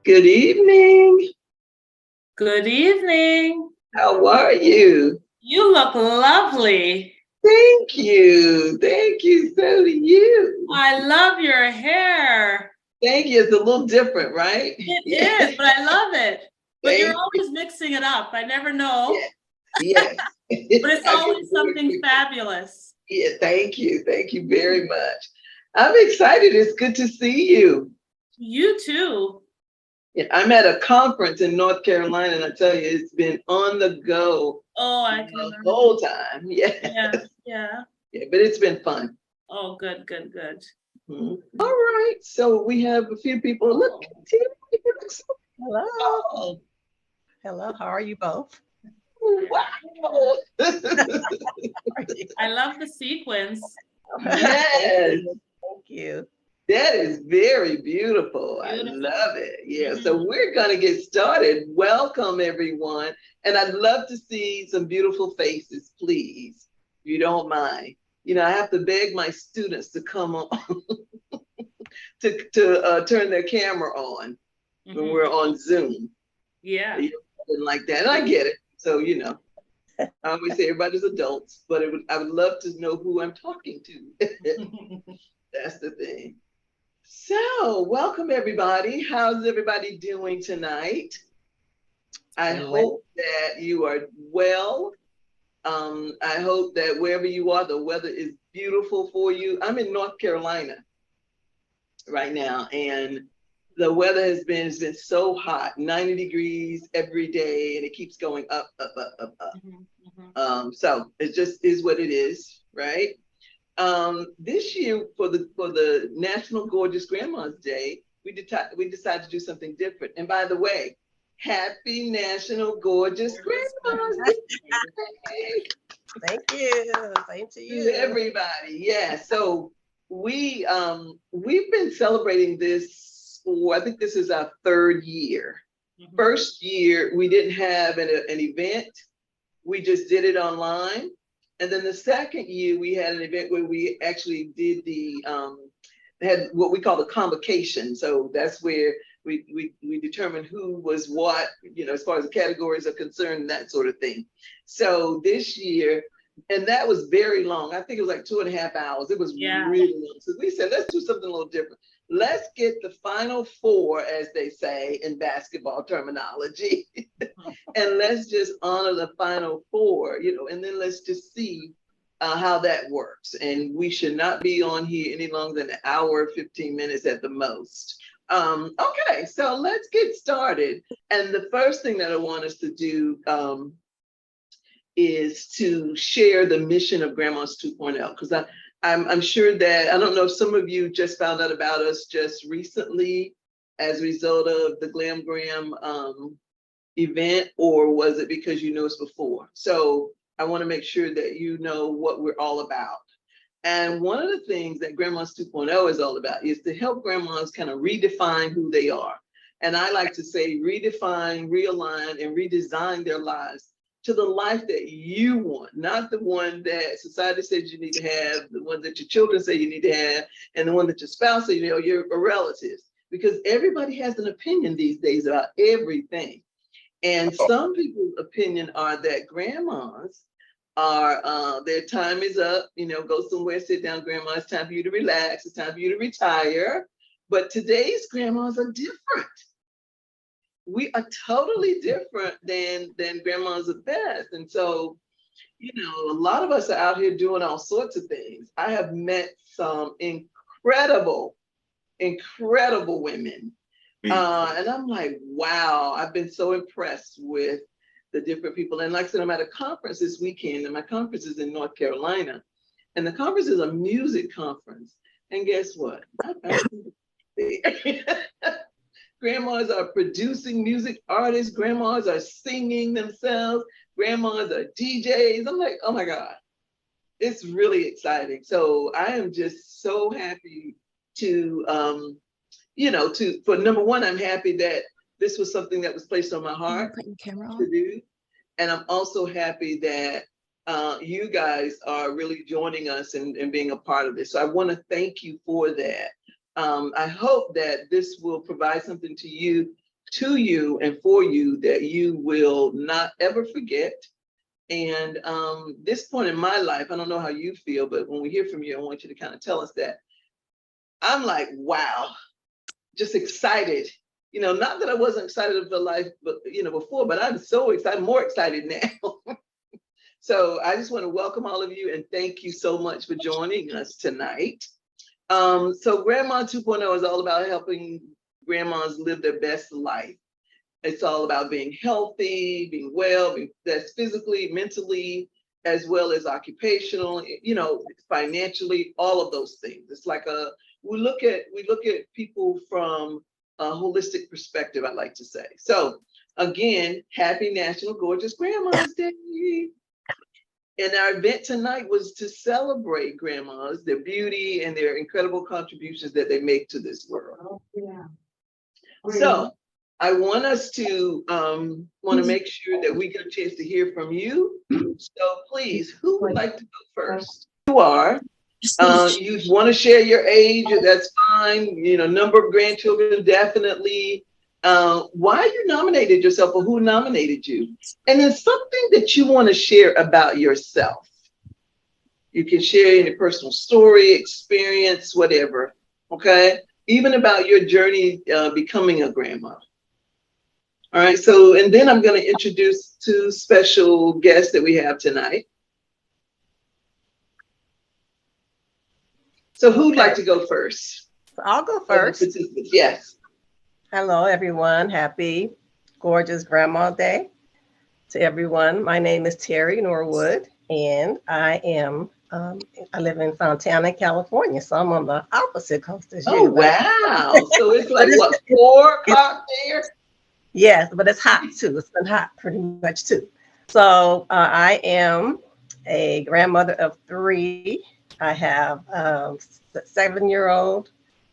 Good evening. Good evening. How are you? You look lovely. Thank you. Thank you. So do you. I love your hair. Thank you. It's a little different, right? It is, but I love it. But you're Thank always mixing it up. I never know. Yes. But it's always something fabulous. Yeah, thank you. Thank you very much. I'm excited. It's good to see you. You too. Yeah, I'm at a conference in North Carolina, and I tell you, it's been on the go Oh, I can the imagine. whole time. Yeah. Yeah. Yeah, but it's been fun. Oh, good. Mhm. All right. So we have a few people. Look, Hello. oh, Hello. How are you both? wow. I love the sequins. Yes, Thank you. that is very beautiful. I Beautiful. love it. Yeah. Mhm. So we're going to get started. Welcome, everyone. And I'd love to see some beautiful faces, please, if you don't mind. You know, I have to beg my students to come on to turn their camera on when Mhm. we're on Zoom. Yeah. You know, like that. And I get it. So, you know, I always say everybody's adults, but I would love to know who I'm talking to. That's the thing. So, welcome everybody. How's everybody doing tonight? I hope that you are well. I hope that wherever you are, the weather is beautiful for you. I'm in North Carolina right now, and the weather has been so hot, 90 degrees every day, and it keeps going up, up, up, up, up. So it just is what it is, right? This year for the National Gorgeous Grandma's Day, we decided to do something different. And by the way, happy National Gorgeous Grandma's Day! Thank you. Same to you. To everybody. Yeah. So we've been celebrating this for, I think this is our third year. First year we didn't have an event. We just did it online. And then the second year we had an event where we actually did had what we call the convocation. So that's where we determined who was what, you know, as far as the categories are concerned, that sort of thing. So this year, and that was very long. I think it was like 2.5 hours. It was really long. So we said, let's do something a little different. Let's get the final four, as they say in basketball terminology, and let's just honor the final four, you know, and then let's just see how that works. And we should not be on here any longer than an hour, 15 minutes at the most. Okay, so let's get started. And the first thing that I want us to do is to share the mission of Grandma's 2.0, because I'm sure that, I don't know if some of you just found out about us just recently as a result of the Glam Gram event, or was it because you knew us before? So I want to make sure that you know what we're all about. And one of the things that Grandma's 2.0 is all about is to help grandmas kind of redefine who they are. And I like to say redefine, realign, and redesign their lives to the life that you want, not the one that society says you need to have, the one that your children say you need to have, and the one that your spouse says, you know, your relatives. Because everybody has an opinion these days about everything. And some people's opinion are that grandmas are, their time is up, you know, go somewhere, sit down, grandma, it's time for you to relax, it's time for you to retire. But today's grandmas are different. We are totally different than grandmas of past. And so, you know, a lot of us are out here doing all sorts of things. I have met some incredible women. And I'm like, wow, I've been so impressed with the different people. And like I said, I'm at a conference this weekend, and my conference is in North Carolina. And the conference is a music conference. And guess what? Grandmas are producing music artists, grandmas are singing themselves, grandmas are DJs. I'm like, oh my God, it's really exciting. So I am just so happy to, you know, for number one, I'm happy that this was something that was placed on my heart to do. And I'm also happy that you guys are really joining us and being a part of this. So I want to thank you for that. I hope that this will provide something to you to you and for you that you will not ever forget. And this point in my life, I don't know how you feel, but when we hear from you, I want you to kind of tell us that. I'm like, wow, just excited. Not that I wasn't excited of the life, but before, but I'm so excited, more excited now. So I just want to welcome all of you and thank you so much for joining us tonight. So Grandma 2.0 is all about helping grandmas live their best life. It's all about being healthy, being well, that's physically, mentally, as well as occupational, financially, all of those things. It's like we look at people from a holistic perspective, I like to say. So again, happy National Gorgeous Grandma's Day. And our event tonight was to celebrate grandmas, their beauty and their incredible contributions that they make to this world. Oh, yeah. So I want us to make sure that we get a chance to hear from you. So please, who would like to go first? You are. You want to share your age, that's fine. Number of grandchildren, definitely. Why you nominated yourself or who nominated you? And then something that you want to share about yourself. You can share any personal story, experience, whatever. Okay? Even about your journey becoming a grandma. All right. So, and then I'm going to introduce two special guests that we have tonight. So who'd like to go first? I'll go first. Yes. Hello, everyone. Happy Gorgeous Grandma Day to everyone. My name is Terry Norwood, and I live in Fontana, California, so I'm on the opposite coast as you. Oh, wow. So it's like, what, 4 o'clock there? Yes, but it's hot, too. It's been hot pretty much, too. So I am a grandmother of 3. I have a 7-year-old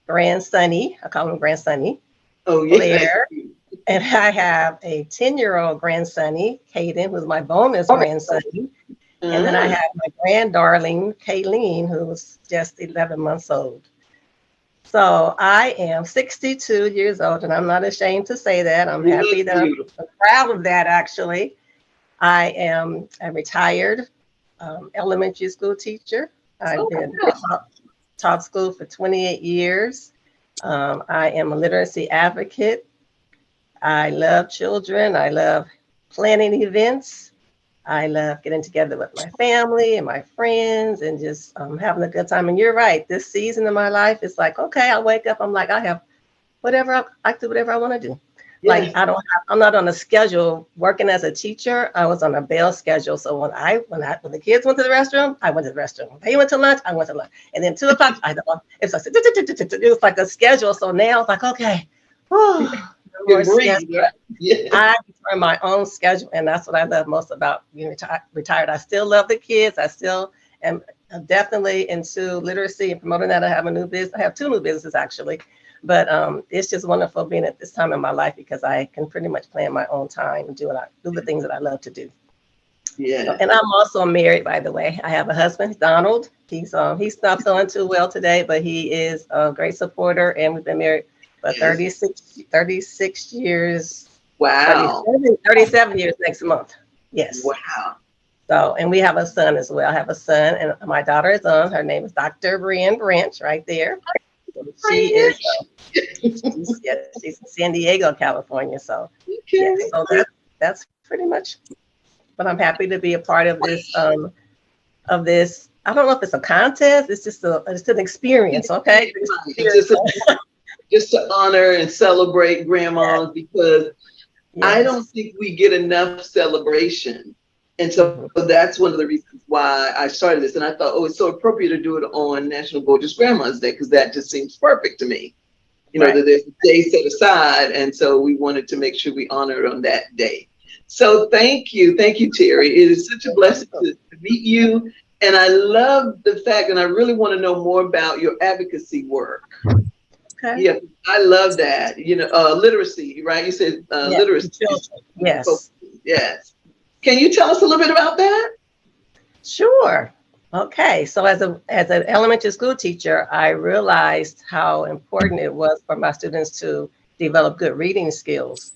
grandsonny. I call him grandsonny. Oh, yeah. Blair. And I have a 10-year-old grandsonny, Caden, who's my bonus grandsonny. And then I have my granddarling, Kayleen, who's just 11 months old. So I am 62 years old, and I'm not ashamed to say that. I'm happy that I'm proud of that, actually. I am a retired elementary school teacher. I've been taught school for 28 years. I am a literacy advocate. I love children. I love planning events. I love getting together with my family and my friends and just having a good time. And you're right. This season of my life, it's like, okay, I wake up. I'm like, I have whatever. I do whatever I want to do. Yes. Like I'm not on a schedule. Working as a teacher, I was on a bail schedule. So when the kids went to the restroom, I went to the restroom. When they went to lunch, I went to lunch. And then 2 o'clock, it was like a schedule. So now it's like, okay, more schedule. Yeah. I determine my own schedule, and that's what I love most about being retired. I still love the kids. I still am definitely into literacy and promoting that. I have a new business. I have 2 new businesses actually, but it's just wonderful being at this time in my life because I can pretty much plan my own time and do the things that I love to do. Yeah. And I'm also married, by the way. I have a husband, Donald. He's not feeling too well today, but he is a great supporter, and we've been married for 36 years. Wow. 37 years next month. Yes. Wow. So, and we have a son as well. I have a son, and my daughter is on. Her name is Dr. Brienne Branch right there. She is, she's in San Diego, California. So, yeah, so that's pretty much. But I'm happy to be a part of this. I don't know if it's a contest. It's just an experience. Okay. Just to honor and celebrate grandmas because I don't think we get enough celebration. And so that's one of the reasons why I started this. And I thought, it's so appropriate to do it on National Gorgeous Grandma's Day because that just seems perfect to me. That there's a day set aside. And so we wanted to make sure we honor it on that day. So thank you. Thank you, Terry. It is such a blessing to meet you. And I love the fact, and I really want to know more about your advocacy work. Okay. Yeah, I love that. Literacy, right? You said literacy. Yes. Yes. Can you tell us a little bit about that? Sure. Okay. So as an elementary school teacher, I realized how important it was for my students to develop good reading skills,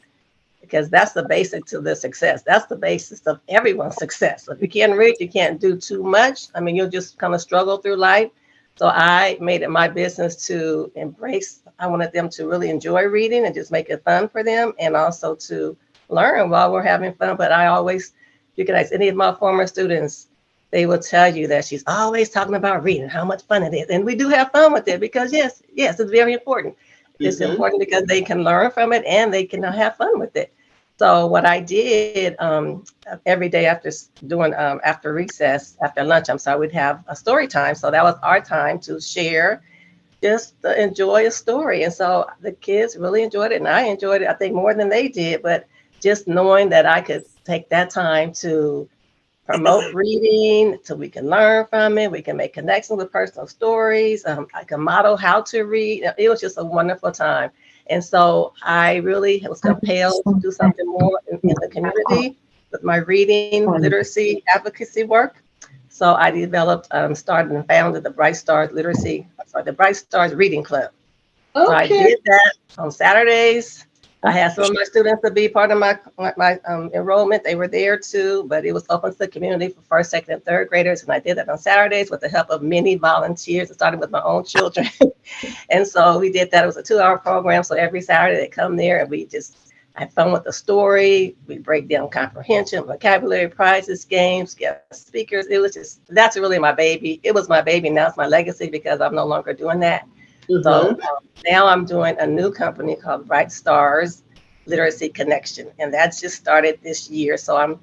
because that's the basic to the success. That's the basis of everyone's success. If you can't read, you can't do too much. I mean, you'll just kind of struggle through life. So I made it my business to embrace. I wanted them to really enjoy reading and just make it fun for them, and also to learn while we're having fun. But I always, you can ask any of my former students, they will tell you that she's always talking about reading, how much fun it is. And we do have fun with it because yes, it's very important. It's important because they can learn from it and they can have fun with it. So what I did every day after doing after recess, after lunch, we'd have a story time. So that was our time to share, just to enjoy a story. And so the kids really enjoyed it, and I enjoyed it, I think, more than they did. But just knowing that I could take that time to promote reading, so we can learn from it, we can make connections with personal stories. I can model how to read. It was just a wonderful time. And so I really was compelled to do something more in the community with my reading, literacy, advocacy work. So I developed, started and founded the Bright Stars the Bright Stars Reading Club. Okay. So I did that on Saturdays. I had some of my students to be part of my enrollment. They were there too, but it was open to the community for first, second, and third graders. And I did that on Saturdays with the help of many volunteers. It started with my own children. And so we did that. It was a 2-hour program. So every Saturday they come there and we just have fun with the story. We break down comprehension, vocabulary, prizes, games, guest speakers. It was just, that's really my baby. It was my baby. Now it's my legacy because I'm no longer doing that. So now I'm doing a new company called Bright Stars Literacy Connection, and that's just started this year. So I'm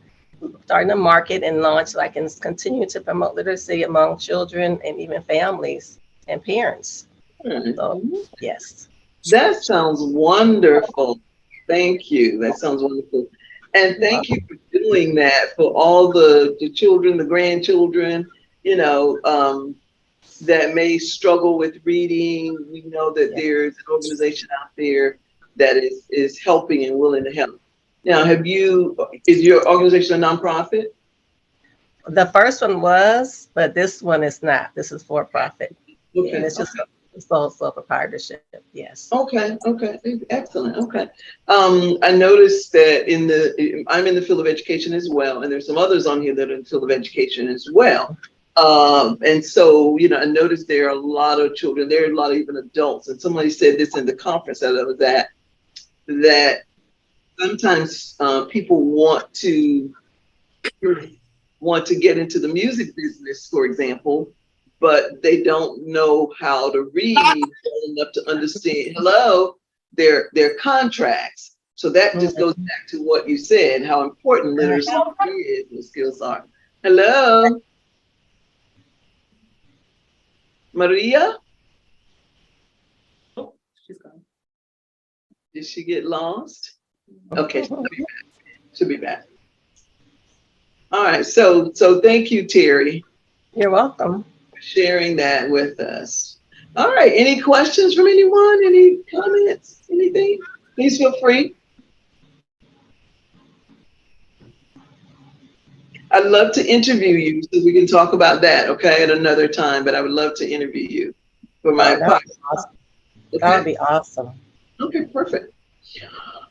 starting to market and launch so I can continue to promote literacy among children and even families and parents. So, yes. That sounds wonderful. Thank you. That sounds wonderful. And thank you for doing that for all the children, the grandchildren, that may struggle with reading. We know that there's an organization out there that is helping and willing to help. Now, is your organization a nonprofit? The first one was, but this one is not. This is for profit. Okay. And it's just a sole proprietorship. Yes. Okay. Excellent. Okay. I noticed that I'm in the field of education as well, and there's some others on here that are in the field of education as well. And so, I noticed there are a lot of children, there are a lot of even adults. And somebody said this in the conference that I was at, that sometimes people want to get into the music business, for example, but they don't know how to read well enough to understand, their contracts. So that just goes back to what you said, how important literacy is and skills are. Hello. Maria? Oh, she's gone. Did she get lost? Okay, she'll be back. All right, so thank you, Terry. You're welcome. For sharing that with us. All right, any questions from anyone? Any comments? Anything? Please feel free. I'd love to interview you so we can talk about that, okay, at another time, but I would love to interview you for my podcast. Awesome. That would be awesome. Okay, perfect.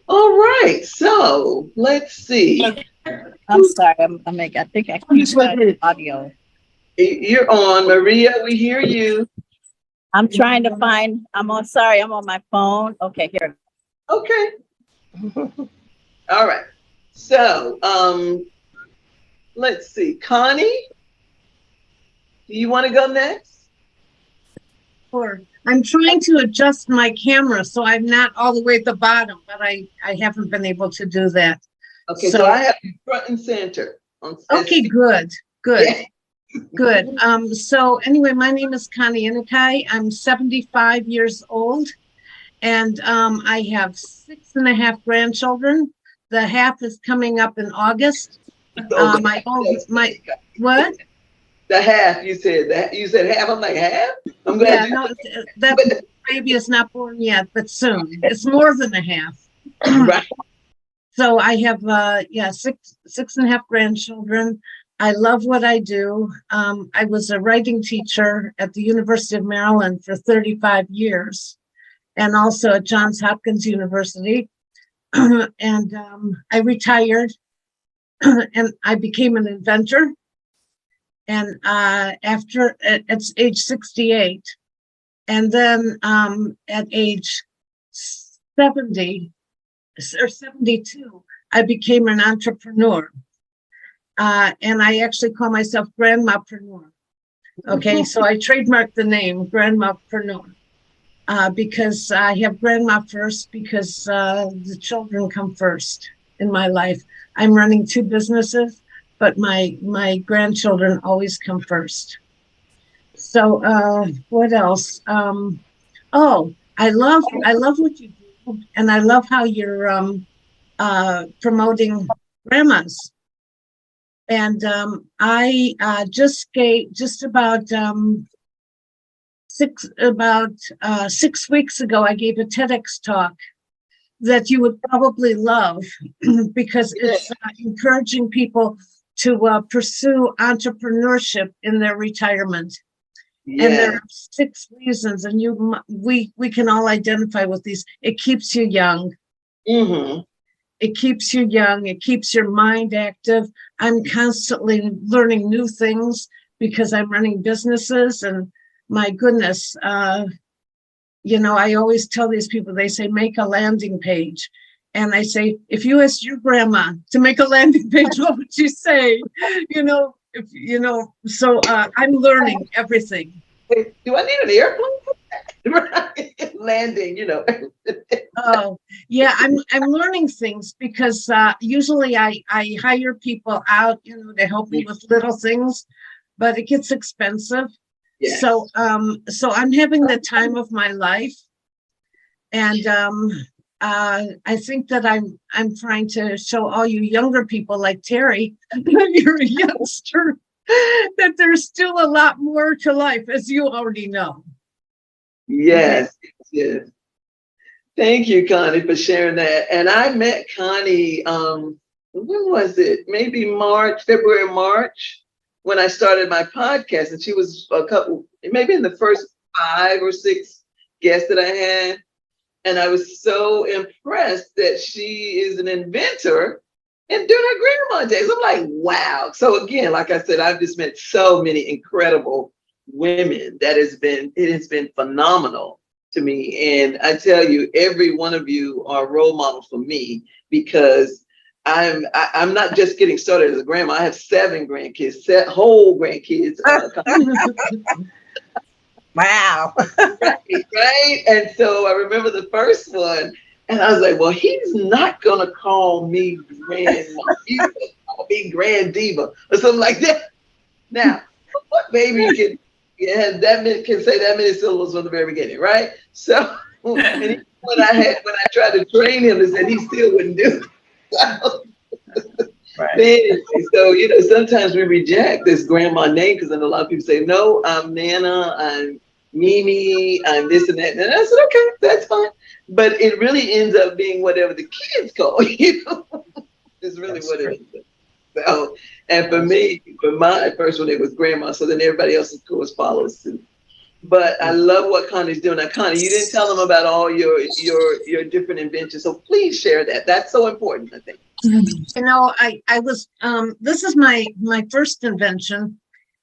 All right, so let's see. I'm sorry, I think I can't find audio. You're on, Maria, we hear you. I'm trying to find, I'm on my phone. Okay, here. Okay. All right, so, let's see, Connie, do you want to go next? Sure. I'm trying to adjust my camera so I'm not all the way at the bottom, but I haven't been able to do that. Okay, so I have you front and center. Okay, good. Yeah. Good. So anyway, my name is Connie Inikai. I'm 75 years old, and I have 6.5 grandchildren. The half is coming up in August. What? The half, you said half. I'm like, half? I'm glad. Yeah, no, that baby is not born yet, but soon. It's more than a half. Right. So I have 6.5 grandchildren. I love what I do. I was a writing teacher at the University of Maryland for 35 years. and also at Johns Hopkins University. And I retired and I became an inventor. And after at age 68, and then at age 70 or 72, I became an entrepreneur. And I actually call myself grandmapreneur. Okay, so I trademarked the name grandmapreneur because I have grandma first because the children come first in my life. I'm running 2 businesses, but my grandchildren always come first. So what else? Oh, I love what you do, and I love how you're promoting grandmas. And I just gave about 6 weeks ago. I gave a TEDx talk that you would probably love because it's encouraging people to pursue entrepreneurship in their retirement. Yeah. And there are 6 reasons, and we can all identify with these. It keeps you young. Mm-hmm. It keeps you young. It keeps your mind active. I'm constantly learning new things because I'm running businesses, and my goodness, you know, I always tell these people, they say, make a landing page. And I say, if you asked your grandma to make a landing page, what would you say? So I'm learning everything. Do I need an airplane? Landing, Oh, yeah, I'm learning things because usually I hire people out, to help me with little things, but it gets expensive. Yes. So I'm having the time of my life. And I think that I'm trying to show all you younger people like Terry, you're a youngster, that there's still a lot more to life, as you already know. Yes, yes. Thank you, Connie, for sharing that. And I met Connie, when was it? Maybe February, March, when I started my podcast. And she was maybe in the first 5 or 6 guests that I had. And I was so impressed that she is an inventor and doing her grandma days. I'm like, wow. So again, like I said, I've just met so many incredible women that it has been phenomenal to me. And I tell you, every one of you are role models for me because I'm not just getting started as a grandma. I have 7 grandkids, whole grandkids. Wow. Right. And so I remember the first one, and I was like, well, he's not gonna call me grandma. He's gonna call me grand diva or something like that. Now, what baby can say that many syllables from the very beginning, right? So and even when I tried to train him, they said he still wouldn't do it. Right. So, sometimes we reject this grandma name because then a lot of people say, no, I'm Nana, I'm Mimi, I'm this and that. And I said, okay, that's fine. But it really ends up being whatever the kids call you. It's really what it is. So, and for me, for my first one, it was grandma. So then everybody else, of course, follows suit. But I love what Connie's doing. Now, Connie, you didn't tell them about all your different inventions. So please share that. That's so important, I think. I was, this is my first invention,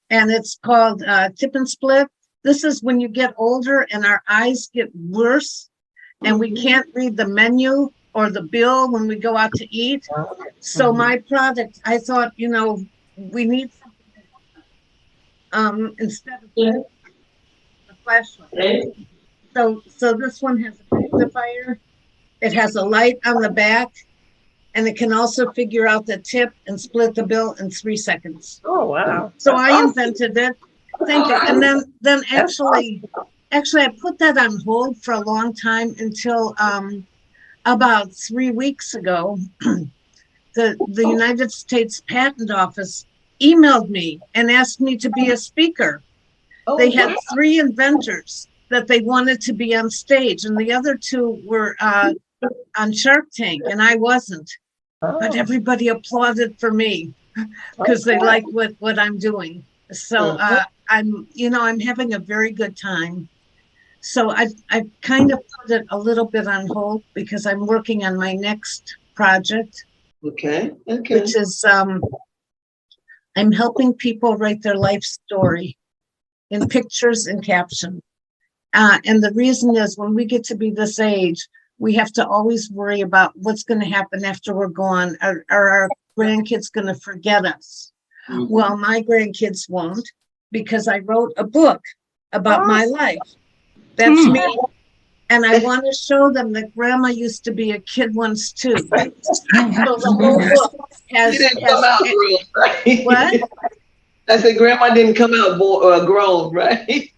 and it's called tip and split. This is when you get older and our eyes get worse and we can't read the menu or the bill when we go out to eat. So my product, I thought, we need something instead of a flashlight. So this one has a magnifier. It has a light on the back. And it can also figure out the tip and split the bill in 3 seconds. Oh, wow. So I invented it. Thank you. And then actually I put that on hold for a long time until about 3 weeks ago, the United States Patent Office emailed me and asked me to be a speaker. They had 3 inventors that they wanted to be on stage, and the other 2 were on Shark Tank, and I wasn't. But everybody applauded for me because they like what I'm doing. So I'm having a very good time. So I kind of put it a little bit on hold because I'm working on my next project, Okay. which is I'm helping people write their life story in pictures and caption. And the reason is when we get to be this age, we have to always worry about what's going to happen after we're gone. Are our grandkids going to forget us? Mm-hmm. Well, my grandkids won't, because I wrote a book about my life. That's me. And I want to show them that grandma used to be a kid once too. So the whole book has. She didn't come out grown, right? What? I said, Grandma didn't come out grown, right?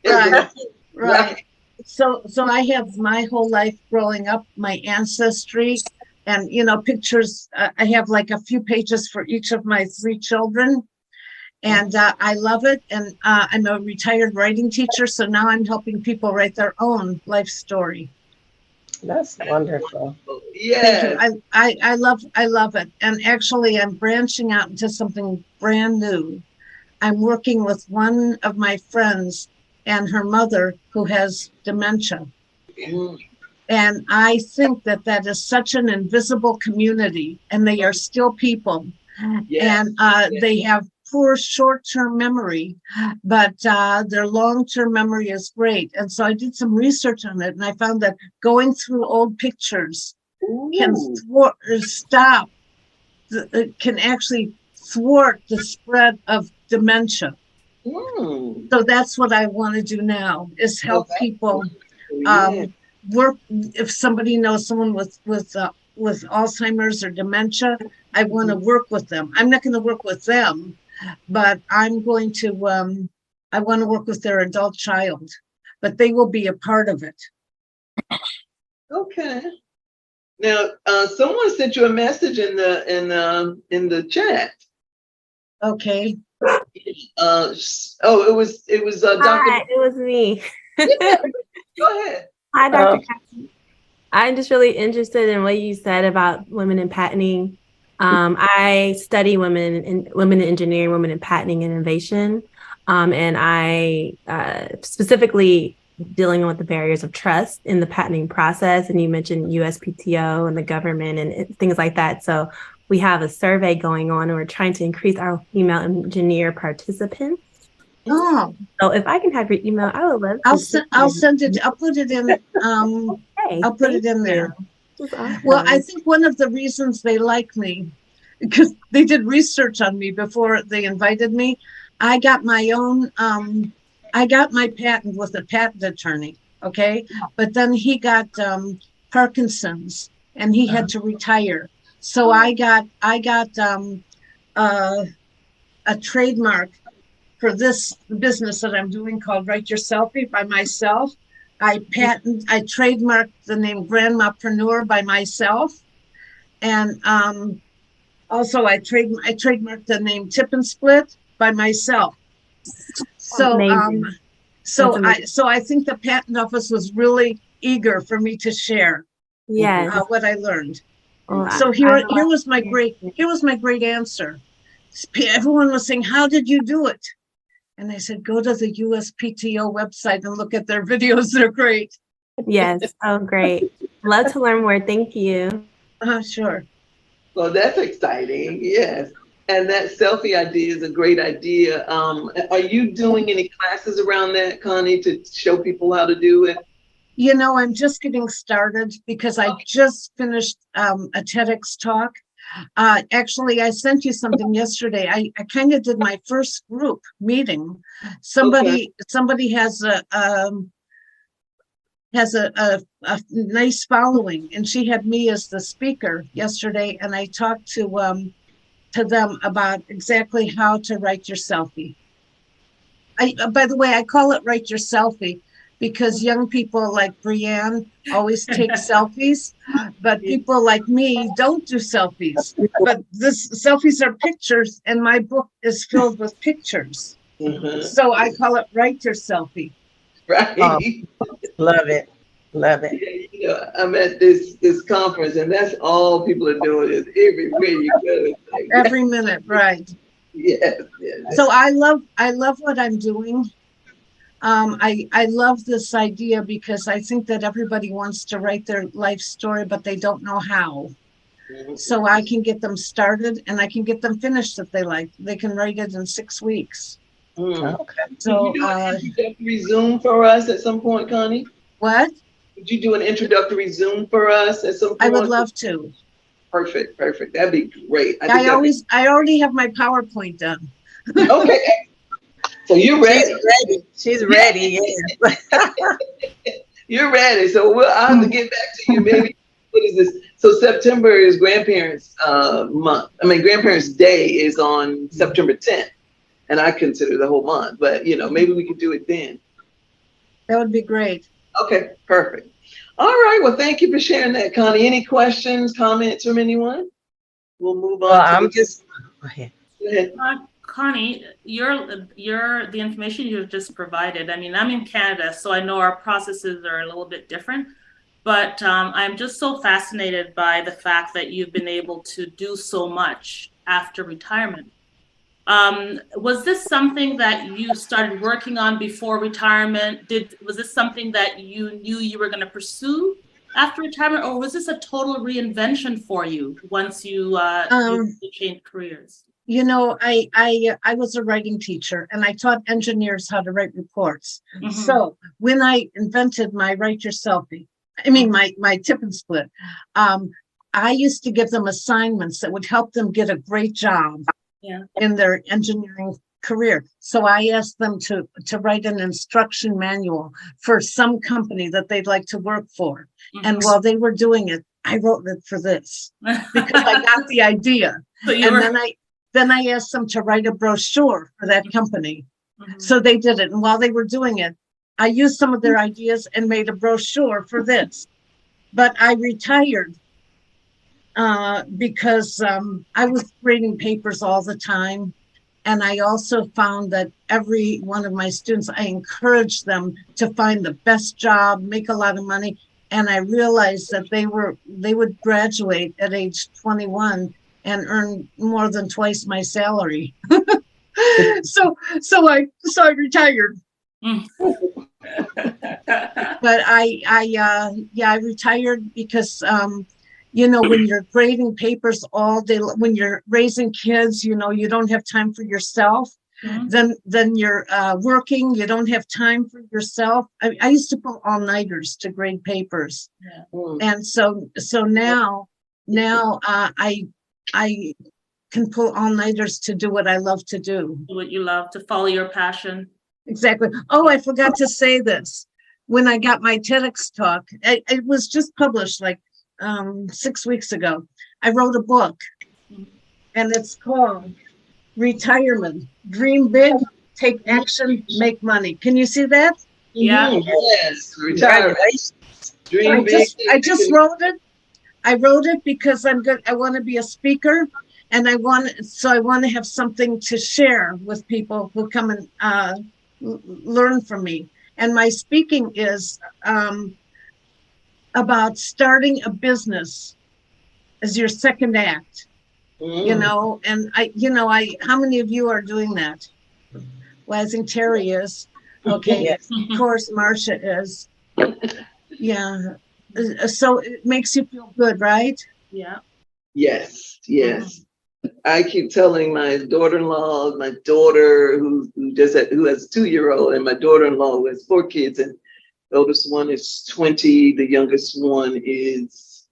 Right. So I have my whole life growing up, my ancestry, and pictures. I have like a few pages for each of my 3 children, and I love it. And I'm a retired writing teacher, so now I'm helping people write their own life story. That's wonderful. Yeah. I love it. And actually, I'm branching out into something brand new. I'm working with one of my friends and her mother who has dementia. And I think that is such an invisible community, and they are still people. Yes. And they have poor short-term memory, but their long-term memory is great. And so I did some research on it, and I found that going through old pictures can can actually thwart the spread of dementia. So that's what I want to do now, is help people work. If somebody knows someone with Alzheimer's or dementia, I want to work with them. I'm not going to work with them, but I'm going to I want to work with their adult child, but they will be a part of it. Okay. Now, someone sent you a message in the chat. Okay. It was Dr. Hi, it was me. Yeah, go ahead. Hi, Dr. Cassie. I'm just really interested in what you said about women in patenting. I study women in engineering, women in patenting and innovation, and I specifically dealing with the barriers of trust in the patenting process. And you mentioned USPTO and the government and things like that. So we have a survey going on, and we're trying to increase our female engineer participants. Oh, so if I can have your email, I would love. I'll send it. I'll put it in. I'll put it in there. Awesome. Well, I think one of the reasons they like me, because they did research on me before they invited me. I got my own. I got my patent with a patent attorney. Okay, but then he got Parkinson's, and he had to retire. So I got a trademark for this business that I'm doing called Write Your Selfie by myself. I trademarked the name Grandmapreneur by myself. And also I trademarked the name Tip and Split by myself. So I think the patent office was really eager for me to share what I learned. So here was my great answer. Everyone was saying, "How did you do it?" And I said, "Go to the USPTO website and look at their videos. They're great." Yes. Oh, great. Love to learn more. Thank you. Sure. Well, that's exciting. Yes. And that selfie idea is a great idea. Are you doing any classes around that, Connie, to show people how to do it? I'm just getting started because I just finished a TEDx talk. Actually, I sent you something yesterday. I kind of did my first group meeting. Somebody has a nice following, and she had me as the speaker yesterday, and I talked to them about exactly how to write your selfie. By the way, I call it Write Your Selfie because young people like Brianne always take selfies, but people like me don't do selfies. But selfies are pictures, and my book is filled with pictures. Mm-hmm. So I call it Write Your Selfie. Right. Love it. Love it. Yeah, I'm at this conference, and that's all people are doing is everywhere you go. Every minute, right? Yes. So I love what I'm doing. I love this idea because I think that everybody wants to write their life story, but they don't know how. So I can get them started and I can get them finished if they like. They can write it in 6 weeks. Okay. So, Would you do an introductory Zoom for us at some point, Connie? what? Would you do an introductory Zoom for us at some point? I would love to. Perfect. That'd be great. I already have my PowerPoint done. Okay. So you're ready. She's ready. Yeah. You're ready. So I'll have to get back to you. Maybe what is this? So September is Grandparents Month. I mean, Grandparents Day is on September 10th, and I consider the whole month. But maybe we could do it then. That would be great. Okay, perfect. All right. Well, thank you for sharing that, Connie. Any questions, comments from anyone? We'll move on. Well, go ahead. Go ahead. Connie, the information you just provided. I mean, I'm in Canada, so I know our processes are a little bit different. But I'm just so fascinated by the fact that you've been able to do so much after retirement. Was this something that you started working on before retirement? Was this something that you knew you were going to pursue after retirement, or was this a total reinvention for you once you changed careers? I was a writing teacher and I taught engineers how to write reports. Mm-hmm. So when I invented my write yourselfie, my tip and split, I used to give them assignments that would help them get a great job in their engineering career. So I asked them to write an instruction manual for some company that they'd like to work for. Mm-hmm. And while they were doing it, I wrote it for this because I got the idea. Then I asked them to write a brochure for that company. Mm-hmm. So they did it. And while they were doing it, I used some of their ideas and made a brochure for this. But I retired because I was grading papers all the time. And I also found that every one of my students, I encouraged them to find the best job, make a lot of money. And I realized that they would graduate at age 21 and earn more than twice my salary. So I retired. But I retired because when you're grading papers all day, when you're raising kids, you don't have time for yourself. Mm-hmm. Then you're working, you don't have time for yourself. I used to pull all-nighters to grade papers. Yeah. And so now I can pull all-nighters to do what I love to do. Do what you love, to follow your passion. Exactly. Oh, I forgot to say this. When I got my TEDx talk, it was just published like 6 weeks ago. I wrote a book, and it's called Retirement. Dream big, take action, make money. Can you see that? Yeah. Yes. Retirement. Dream big. I just wrote it. I wrote it because I want to be a speaker, and I want to have something to share with people who come and learn from me. And my speaking is about starting a business as your second act. And how many of you are doing that? Well, I think Terry is. Okay. Yes. Of course, Marcia is. Yeah. So it makes you feel good, right? Yeah. Yes. I keep telling my daughter-in-law, my daughter who has a 2-year-old, and my daughter-in-law who has 4 kids, and the oldest one is 20, the youngest one is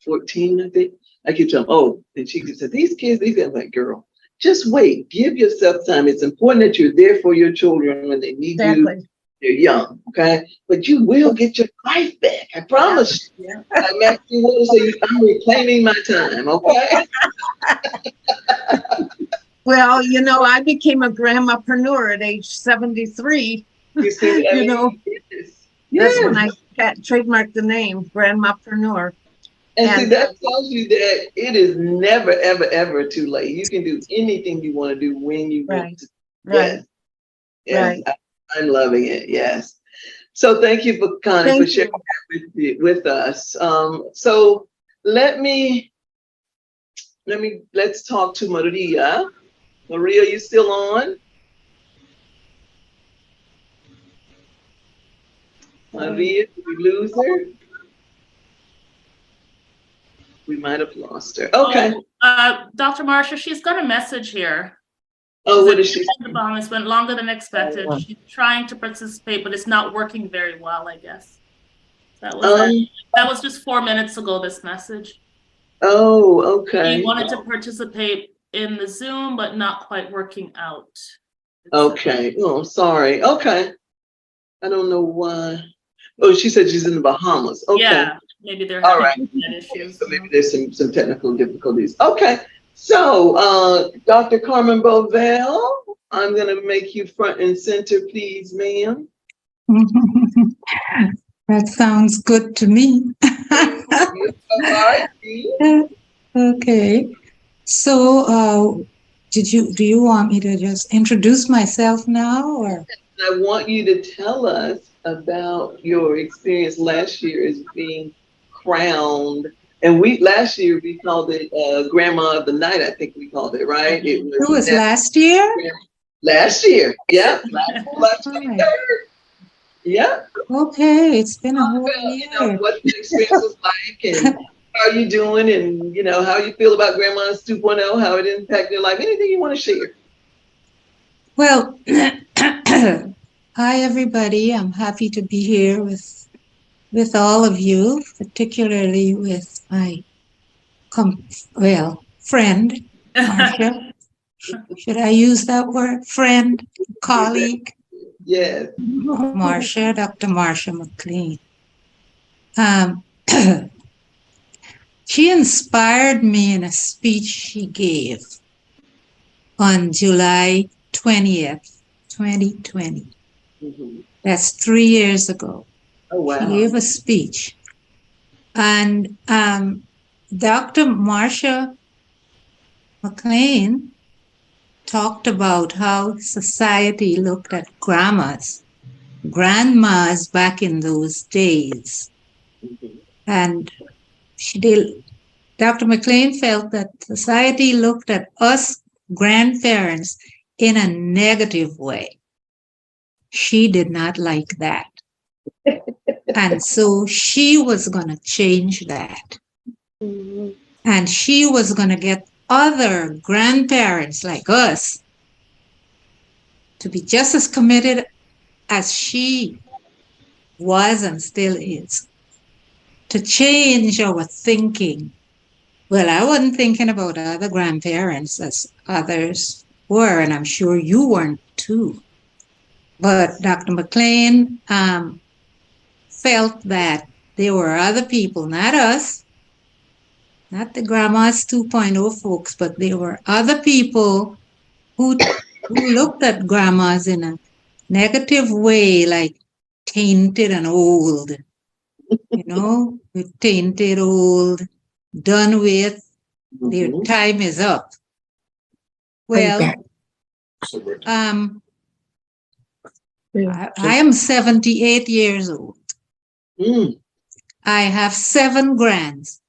14, I think. I keep telling them, and she said, these kids, I'm like, girl, just wait, give yourself time. It's important that you're there for your children when they need you. They're young, okay? But you will get your life back. I promise you. Yeah. I'm asking you to say, I'm reclaiming my time, okay? Well, I became a grandmapreneur at age 73. You see what I mean? That's when I trademarked the name, grandmapreneur. And see, that tells you that it is never, ever, ever too late. You can do anything you want to do when you want to. Right. Yes. Right. I'm loving it. Yes. So thank you for Connie for sharing that with us. So let's talk to Maria. Maria, you still on? Maria, did we lose her? We might have lost her. Okay. Dr. Marcia, she's got a message here. Oh, what is she? The Bahamas went longer than expected. She's trying to participate, but it's not working very well, I guess. That was just 4 minutes ago, this message. Oh, okay. She wanted to participate in the Zoom, but not quite working out. Okay. Oh, sorry. Okay. I don't know why. Oh, she said she's in the Bahamas. Okay. Yeah, maybe they're All having internet issues. So maybe there's some technical difficulties. Okay. So, Dr. Carmen Bovell, I'm going to make you front and center, please, ma'am. That sounds good to me. Okay. So, do you want me to just introduce myself now, or? I want you to tell us about your experience last year as being crowned. And last year we called it Grandma of the Night, I think we called it, right? It was last year? Last year, yeah. Last 23rd. Yeah. Okay, it's been a whole year. You know, what the experience was like and how are you doing and, you know, how you feel about Grandma's 2.0, how it impacted your life, anything you want to share. Well, hi, everybody. I'm happy to be here with all of you, particularly with my friend, Marcia. Should I use that word? Friend, colleague? Yes. Marcia, Dr. Marcia McLean. She inspired me in a speech she gave on July 20th, 2020. Mm-hmm. That's 3 years ago. Oh, wow. She gave a speech. And Dr. Marcia McLean talked about how society looked at grandmas back in those days. Mm-hmm. And Dr. McLean felt that society looked at us grandparents in a negative way. She did not like that. And so she was going to change that. Mm-hmm. And she was going to get other grandparents like us to be just as committed as she was and still is, to change our thinking. Well, I wasn't thinking about other grandparents as others were, and I'm sure you weren't too. But Dr. McLean felt that there were other people, not us, not the Grandmas 2.0 folks, but there were other people who looked at grandmas in a negative way, like tainted and old, you know, tainted, old, done with, their time is up. Well, I am 78 years old. Mm. I have 7 grands,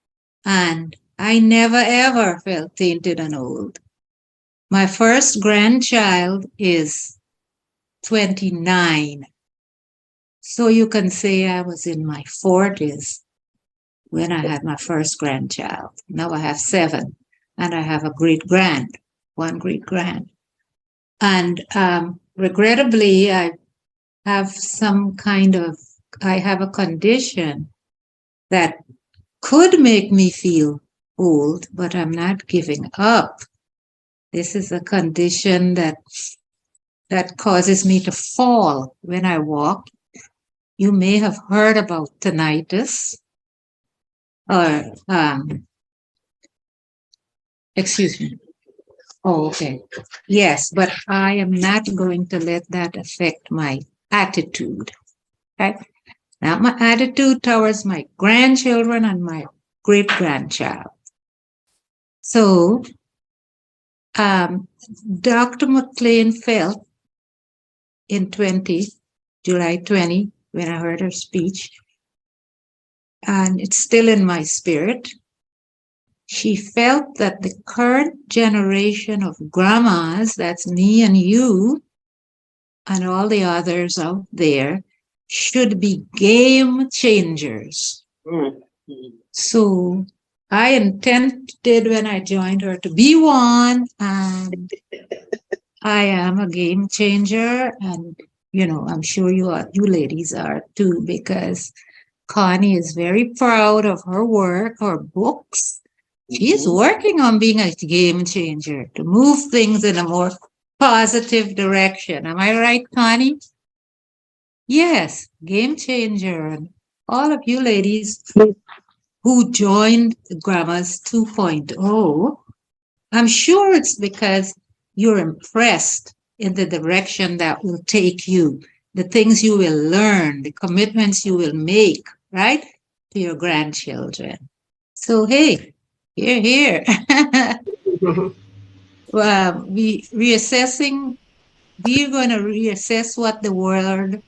and I never ever felt tainted and old. My first grandchild is 29. So you can say I was in my 40s when I had my first grandchild. Now I have 7, and I have a one great grand. And regrettably, I have a condition that could make me feel old, but I'm not giving up. This is a condition that causes me to fall when I walk. You may have heard about tinnitus, or, excuse me. Oh, okay. Yes, but I am not going to let that affect my attitude. Okay? Not my attitude towards my grandchildren and my great-grandchild. So, Dr. McLean felt in July 20, when I heard her speech, and it's still in my spirit, she felt that the current generation of grandmas, that's me and you, and all the others out there, should be game changers. Mm. So I intended when I joined her to be one, and I am a game changer. And, I'm sure you ladies are too, because Connie is very proud of her work, her books. She's working on being a game changer to move things in a more positive direction. Am I right, Connie? Yes, game changer. And all of you ladies who joined Grammars 2.0, I'm sure it's because you're impressed in the direction that will take you, the things you will learn, the commitments you will make, right, to your grandchildren. So, hey, here. We're going to reassess what the word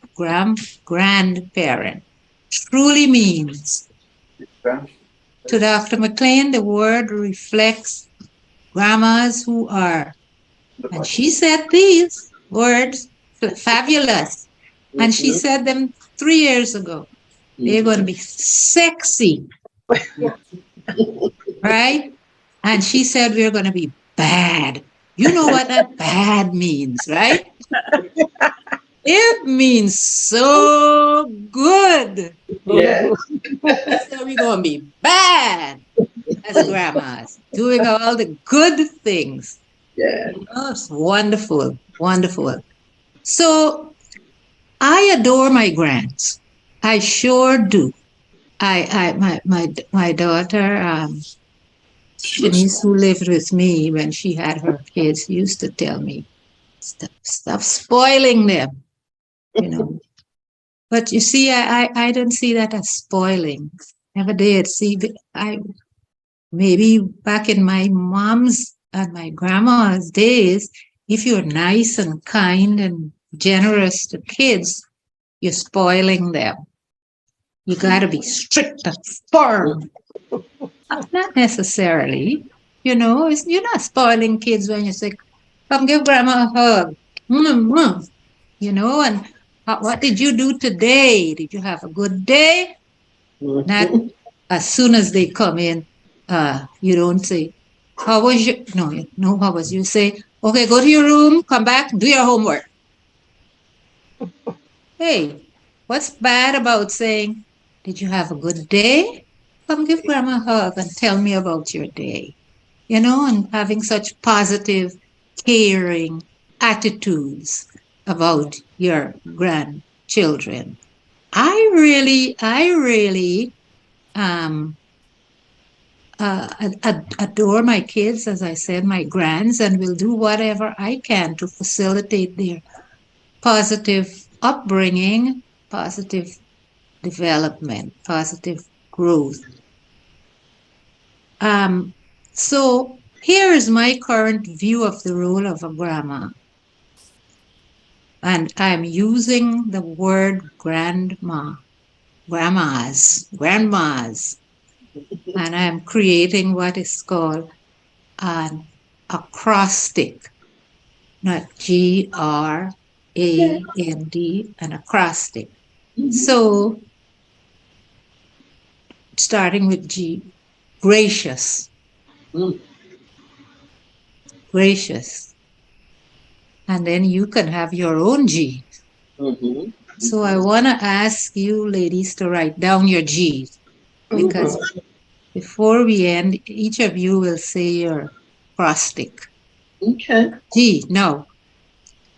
grandparent truly means. To Dr. McLean, the word reflects grandmas who are, and she said these words, fabulous. And she said them 3 years ago. They're going to be sexy, right? And she said we're going to be bad. You know what that bad means, right? It means so good. Yes. So we're going to be bad as grandmas, doing all the good things. Yeah. Oh, it's wonderful, wonderful. So I adore my grands. I sure do. My daughter, Shanice, who lived with me when she had her kids, used to tell me, stop spoiling them, But you see, I don't see that as spoiling. Never did. See, maybe back in my mom's and my grandma's days, if you're nice and kind and generous to kids, you're spoiling them. You got to be strict and firm. Not necessarily. You're not spoiling kids when you say, come give grandma a hug. And what did you do today? Did you have a good day? Not as soon as they come in, you don't say, how was you? No, how was you? Say, okay, go to your room, come back, do your homework. Hey, what's bad about saying, did you have a good day? Come give grandma a hug and tell me about your day. And having such positive, caring attitudes about your grandchildren. I really adore my kids, as I said, my grands, and will do whatever I can to facilitate their positive upbringing, positive development, positive growth. So here is my current view of the role of a grandma. And I'm using the word grandmas. And I'm creating what is called an acrostic, not GRAND, an acrostic. So, starting with G, gracious. Gracious. And then you can have your own G. So I want to ask you ladies to write down your G's, because before we end, each of you will say your acrostic. Okay. G, no.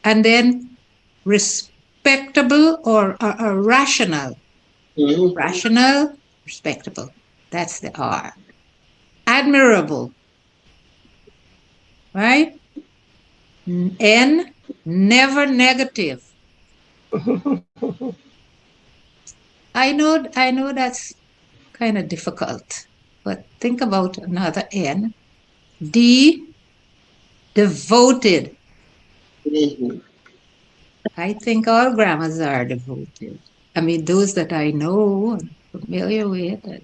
And then respectable or rational. Rational, respectable. That's the R. Admirable. Right? N, never negative. I know that's kind of difficult, but think about another N. D, devoted. I think all grandmas are devoted. I mean, those that I know and familiar with.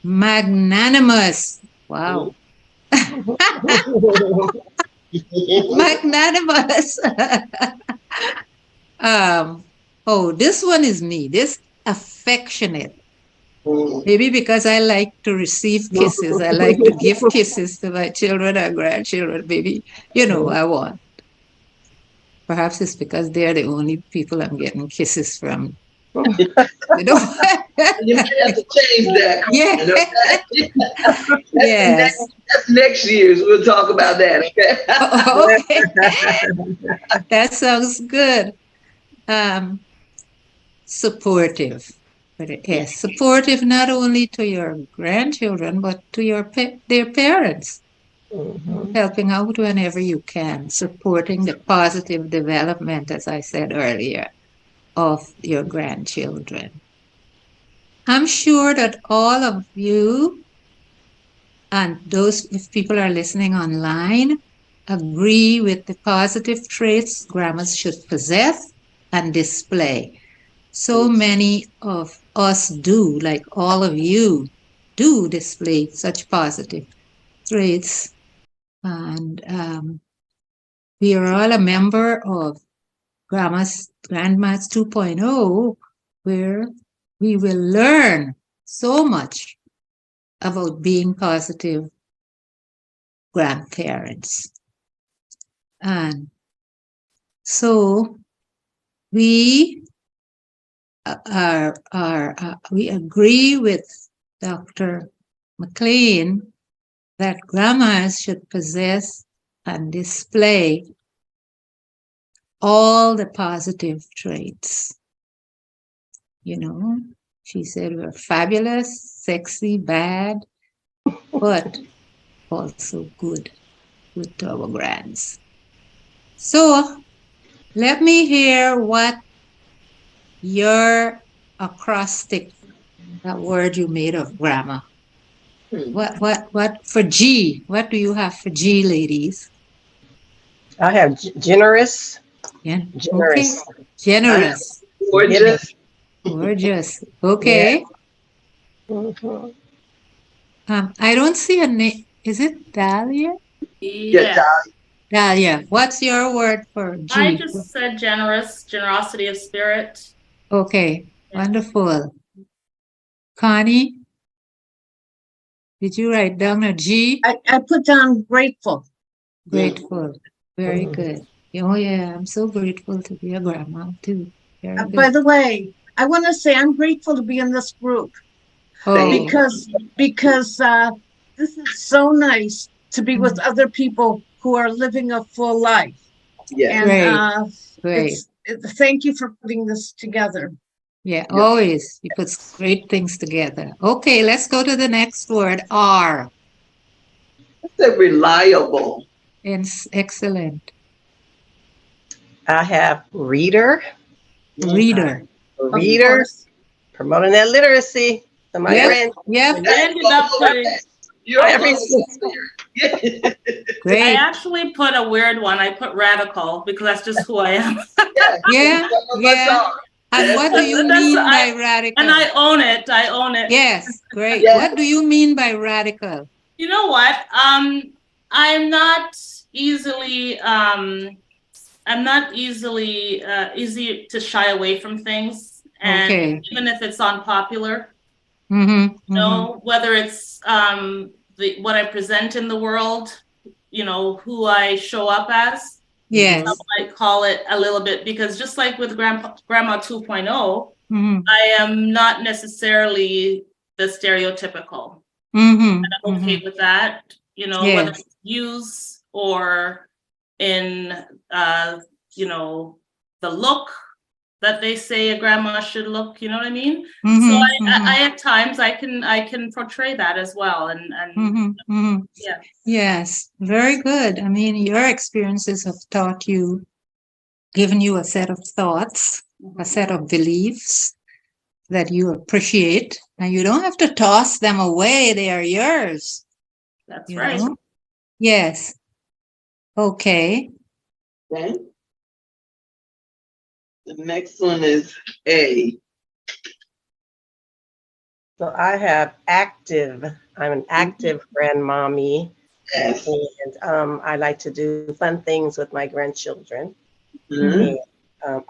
Magnanimous. Wow. Magnanimous. oh, this one is me, this affectionate. Mm. Maybe because I like to receive kisses. I like to give kisses to my children or grandchildren. Maybe, I want. Perhaps it's because they're the only people I'm getting kisses from. You might have to change that. Yeah. Yes. That's next year's. We'll talk about that. Okay. Okay. That sounds good. Supportive. Yes, supportive not only to your grandchildren, but to their parents. Mhm. Helping out whenever you can, supporting the positive development, as I said earlier, of your grandchildren. I'm sure that all of you and those, if people are listening online, agree with the positive traits grandmas should possess and display. So many of us do, like all of you, do display such positive traits. And we are all a member of Grandma's 2.0, where we will learn so much about being positive grandparents. And so we we agree with Dr. McLean that grandmas should possess and display all the positive traits. She said we're fabulous, sexy, bad, but also good to our grands. So let me hear what your acrostic, that word you made of grandma. What for G? What do you have for G, ladies? I have generous. Yeah. Generous. Okay. Generous. Gorgeous. Gorgeous. Okay. Mhm. I don't see a name. Is it Dahlia? Yeah. Dahlia. What's your word for G? I just said generosity of spirit. Okay. Yeah. Wonderful. Connie, did you write down a G? I put down grateful. Grateful. Very good. Oh, yeah. I'm so grateful to be a grandma, too. Very good. By the way, I want to say I'm grateful to be in this group because this is so nice to be with other people who are living a full life. Yeah. And Great. Thank you for putting this together. Yeah, always. He puts great things together. Okay, let's go to the next word, R. That's reliable. Excellent. I have reader. Reader. Reader. Promoting that literacy to my friends. Yep. I ended up putting. Great. I actually put a weird one. I put radical because that's just who I am. Yeah. And what do you mean by radical? And I own it. Yes, great. Yes. What do you mean by radical? You know what? I'm not easily easy to shy away from things. And even if it's unpopular, whether it's what I present in the world, who I show up as. Yes. I might call it a little bit, because just like with Grandma 2.0, I am not necessarily the stereotypical. And I'm okay with that, whether it's use or in, the look that they say a grandma should look, you know what I mean? So I at times I can portray that as well. Yeah. Yes, very good. I mean, your experiences have taught you, given you a set of thoughts, a set of beliefs that you appreciate, and you don't have to toss them away. They are yours. That's right. Yes. Okay. Okay. The next one is A. So I have active. I'm an active grandmommy. Yes. And I like to do fun things with my grandchildren. Mm-hmm.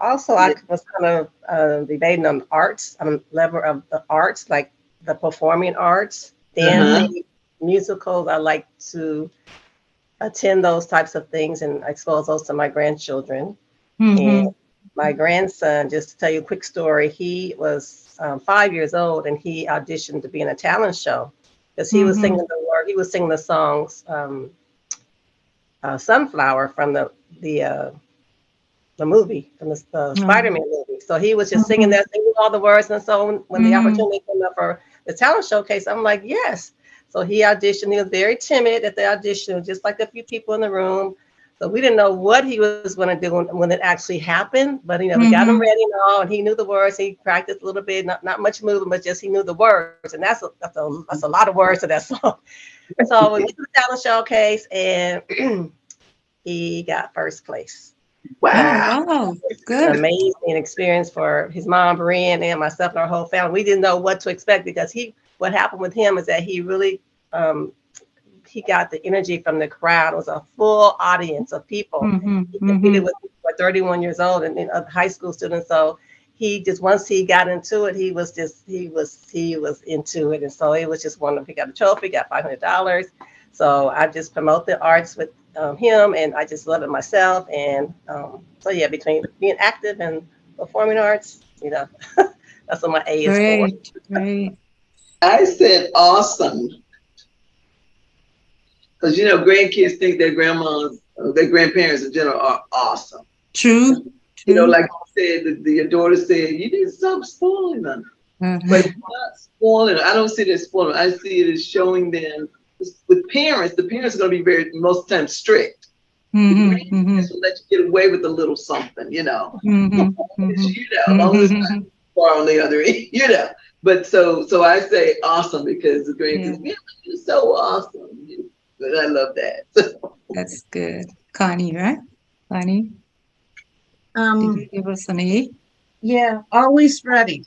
Also, I was kind of debating on arts, on the level of the arts, like the performing arts, dancing, musicals. I like to attend those types of things and expose those to my grandchildren. And my grandson, just to tell you a quick story, he was 5 years old and he auditioned to be in a talent show because he was singing the songs Sunflower from the movie, from the Spider-Man movie. So he was just singing that, singing all the words. And so when the opportunity came up for the talent showcase, I'm like, yes. So he auditioned. He was very timid at the audition, just like a few people in the room. So we didn't know what he was going to do when it actually happened. But, we got him ready and all, and he knew the words. He practiced a little bit, not much moving, but just he knew the words. And that's a lot of words to that song. So we went to the talent showcase, and he got first place. Wow. Oh, An good. amazing experience for his mom, Brienne, and myself and our whole family. We didn't know what to expect because what happened with him is that he really, he got the energy from the crowd. It was a full audience of people. He competed with 31 years old and high school students. So once he got into it, he was into it. And so it was just wonderful. He got a trophy, got $500. So I just promote the arts with him, and I just love it myself. And so yeah, between being active and performing arts, that's what my A is for. Great. I said awesome. Because, grandkids think their grandparents in general are awesome. True. Like you said, your daughter said, you need to stop spoiling them. But it's not spoiling them. I don't see it as spoiling them. I see it as showing them, with parents, the parents are going to be most of the time strict. The grandparents will let you get away with a little something, as long as it's not far on the other end, But so I say awesome because the grandkids, you're so awesome. But I love that. That's good. Connie, right? Connie, did you give us an A? Yeah, always ready.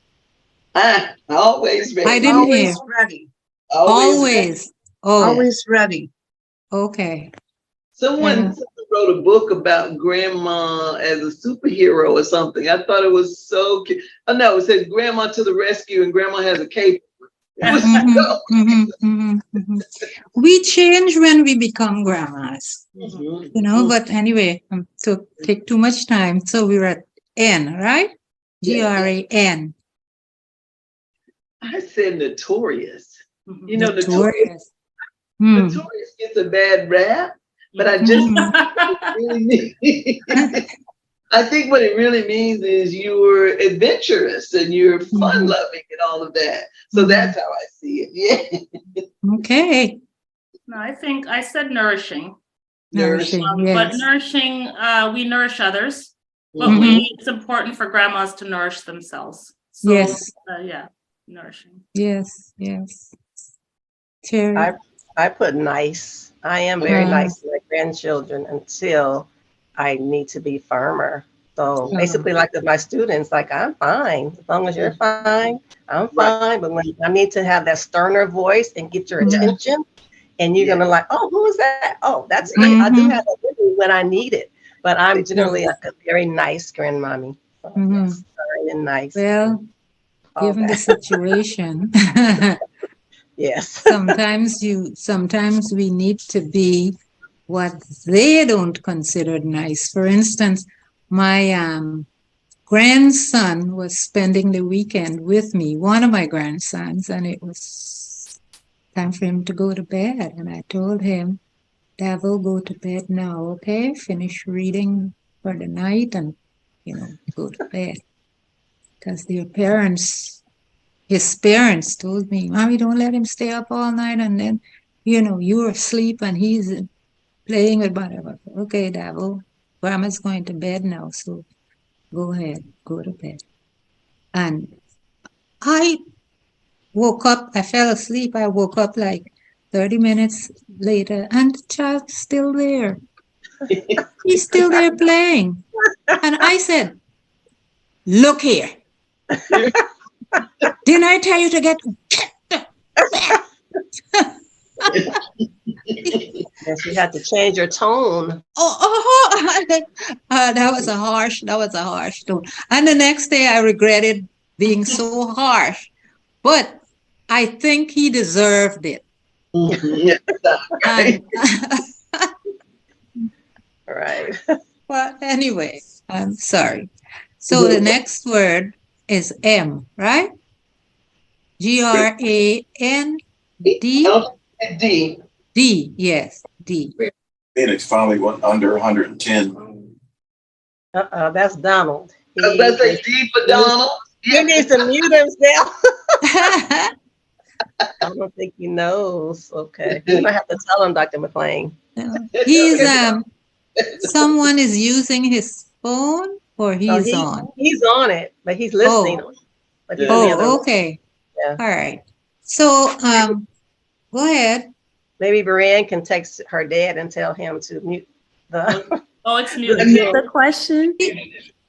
Always ready. I didn't hear. Always ready. Always. Oh, Always ready. okay. Someone wrote a book about grandma as a superhero or something. I thought it was so cute. Oh no, it says grandma to the rescue and grandma has a cape. We change when we become grandmas, but anyway, to take too much time. So we're at N, right? GRAN. I said notorious. Notorious. Notorious gets a bad rap, but I just really mean. I think what it really means is you're adventurous and you're fun loving and all of that. So that's how I see it. Yeah. Okay. No, I think I said nourishing. Nourishing, But nourishing, we nourish others, but it's important for grandmas to nourish themselves. So, nourishing. Yes. Terry. I put nice. I am very nice to my grandchildren until I need to be firmer. So basically, like with my students, like I'm fine. As long as you're fine, I'm fine. But when I need to have that sterner voice and get your attention, and you're gonna like, oh, who is that? Oh, that's me. I do have a when I need it. But I'm generally a very nice grandmommy. So, yes, fine and nice. Well, given the situation, yes. Sometimes we need to be what they don't consider nice. For instance, my grandson was spending the weekend with me, one of my grandsons, and it was time for him to go to bed. And I told him, Devil, go to bed now, okay? Finish reading for the night and, go to bed. Because his parents told me, Mommy, don't let him stay up all night. And then, you're asleep and he's playing with whatever. Okay, Devil, Grandma's going to bed now, so go ahead, go to bed. And I fell asleep. I woke up like 30 minutes later, and the child's still there. He's still there playing. And I said, look here. Didn't I tell you to get the bed? Yes, you had to change your tone. That was a harsh tone. And the next day I regretted being so harsh, but I think he deserved it. Yeah, And, Right. well, anyway, I'm sorry. So the next word is M, right? Grand. D. D, yes, D. Phoenix finally went under 110. That's Donald. I was about to say D for Donald. He needs to mute himself. I don't think he knows. Okay. You might have to tell him, Dr. McLean. He's someone is using his phone or he's on. He's on it, but he's listening. But he's on the other one. Okay. Yeah. All right. So go ahead. Maybe Brianne can text her dad and tell him to mute the. Oh, it's muted. The question?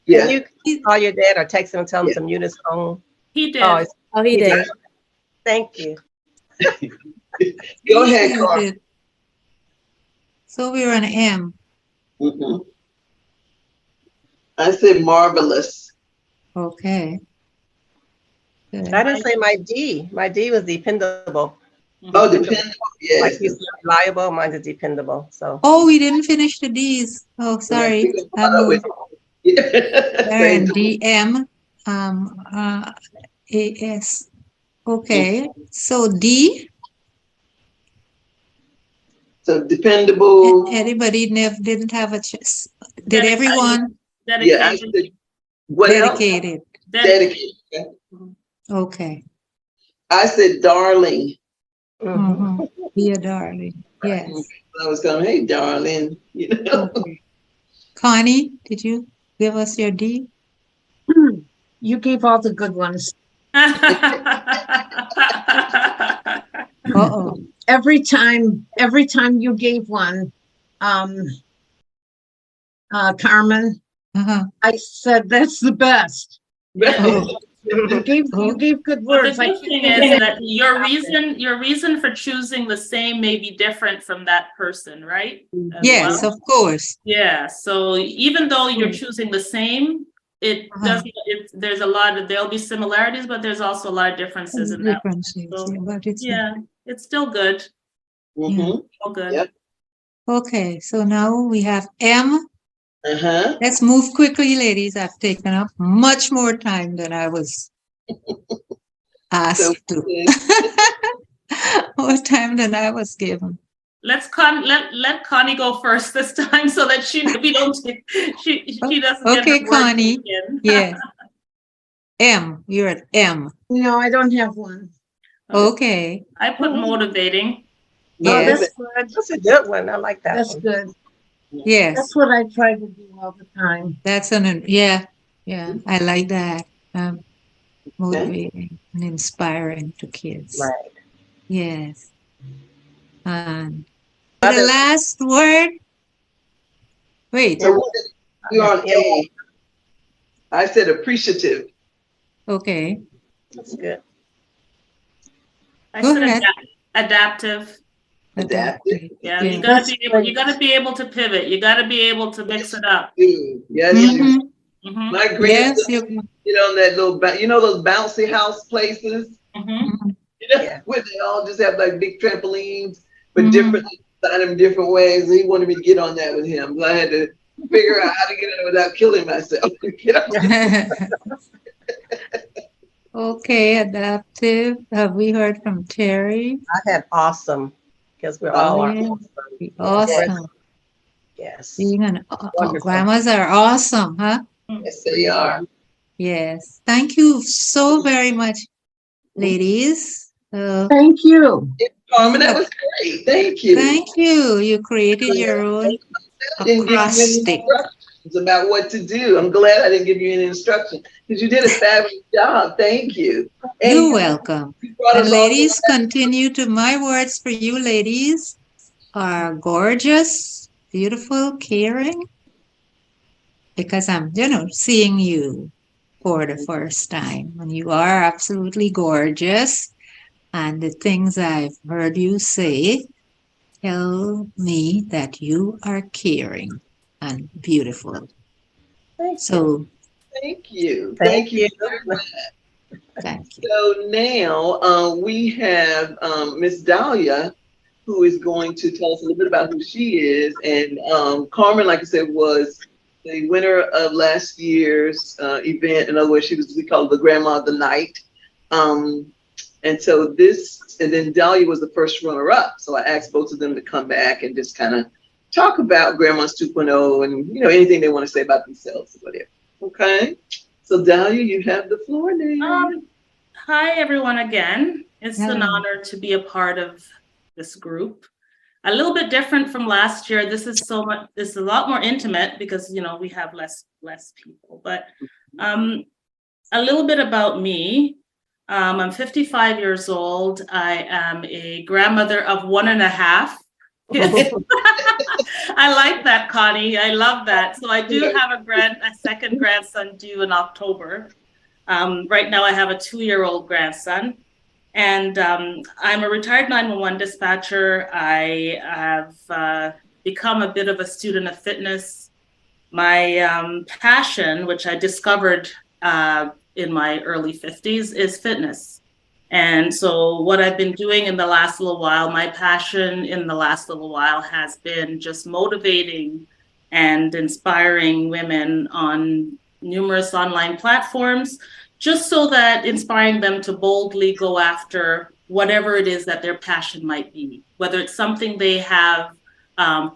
Yeah. Can you call your dad or text him and tell him to mute his phone? He did. Oh, He did. thank you. Go ahead, Carl. So we're on M. Mhm. I said marvelous. Okay. Good. I didn't say my D. My D was dependable. Oh, dependable. Like Yes. you said, reliable. Mine is dependable. So. Oh, we didn't finish the D's. Oh, sorry. Karen, DM, AS. Okay. So D. So dependable. Anybody didn't have a chance. Did everyone Yeah. I said, what else? dedicated? Dedicated. Okay. Okay. I said darling. Mhm. Be a darling. Yes. I was going, hey, darling. You know. Okay. Connie, did you give us your D? You gave all the good ones. Uh-oh. Every time you gave one, Carmen, Uh-huh. I said that's the best. Oh. You gave good But the words. good thing is that your reason for choosing the same may be different from that person, right? As Yes, well. of course. Yeah. So even though you're choosing the same, it doesn't. There'll be similarities, but there's also a lot of differences in that. Differences, So, yeah, but it's it's still good. Mhm. All good. Yep. okay. So now we have M. Uh-huh. Let's move quickly, ladies. I've taken up much more time than I was asked to. More time than I was given. Let Connie go first this time so that she doesn't Okay, get the word Connie. taken. Yes. M. You're at M. No, I don't have one. Okay. I put motivating. Oh, Yes. that's good. That's a good one. I like that That's one. good. Yes. That's what I try to do all the time. That's yeah. I like that. Motivating and inspiring to kids. Right. Yes. And the last word. Wait. So you're on A. I said appreciative. Okay. That's good. I Go said ahead. adaptive. Adaptive. Yeah, Yeah. you gotta be able to pivot. You gotta be able to mix it up. Yes. Mhm. Mhm, My Yes. grandson, that little, those bouncy house places, mhm. Yeah. where they all just have like big trampolines, but Mhm. different, design them different ways. And he wanted me to get on that with him. So I had to figure out how to get it without killing myself. Okay, adaptive. Have we heard from Terry? I had awesome because we're all awesome. Awesome. Yes. Being an Wonderful. grandmas are awesome, huh? Yes, they are. Yes. Thank you so very much, ladies. Thank you. Carmen, that was great. Thank you. Thank you. You created your own Didn't give you any acrostic. instructions about what to do. I'm glad I didn't give you any instruction because you did a fabulous job. Thank you. And You're welcome. you brought And us all ladies, continue to, my words for you ladies are gorgeous, beautiful, caring, because I'm, seeing you for the first time, and you are absolutely gorgeous. And the things I've heard you say tell me that you are caring and beautiful. Thank you. So Thank you. Thank you. very much. thank you. So now we have Miss Dahlia, who is going to tell us a little bit about who she is. And Carmen, like I said, was the winner of last year's event. In other words, we call it the Grandma of the Night. And so and then Dahlia was the first runner-up. So I asked both of them to come back and just kind of talk about Grandmas 2.0 and, anything they want to say about themselves or whatever. Okay. So Dahlia, you have the floor now. Hi, everyone, again. It's an Hello. honor to be a part of this group. A little bit different from last year. This is a lot more intimate because, we have less people. But a little bit about me. I'm 55 years old. I am a grandmother of 1.5. I like that, Connie. I love that. So I do have a second grandson due in October. Right now I have a 2-year-old grandson, and I'm a retired 911 dispatcher. I have become a bit of a student of fitness. My passion, which I discovered in my early 50s, is fitness. And so what I've been doing in the last little while, my passion in the last little while has been just motivating and inspiring women on numerous online platforms, just so that inspiring them to boldly go after whatever it is that their passion might be, whether it's something they have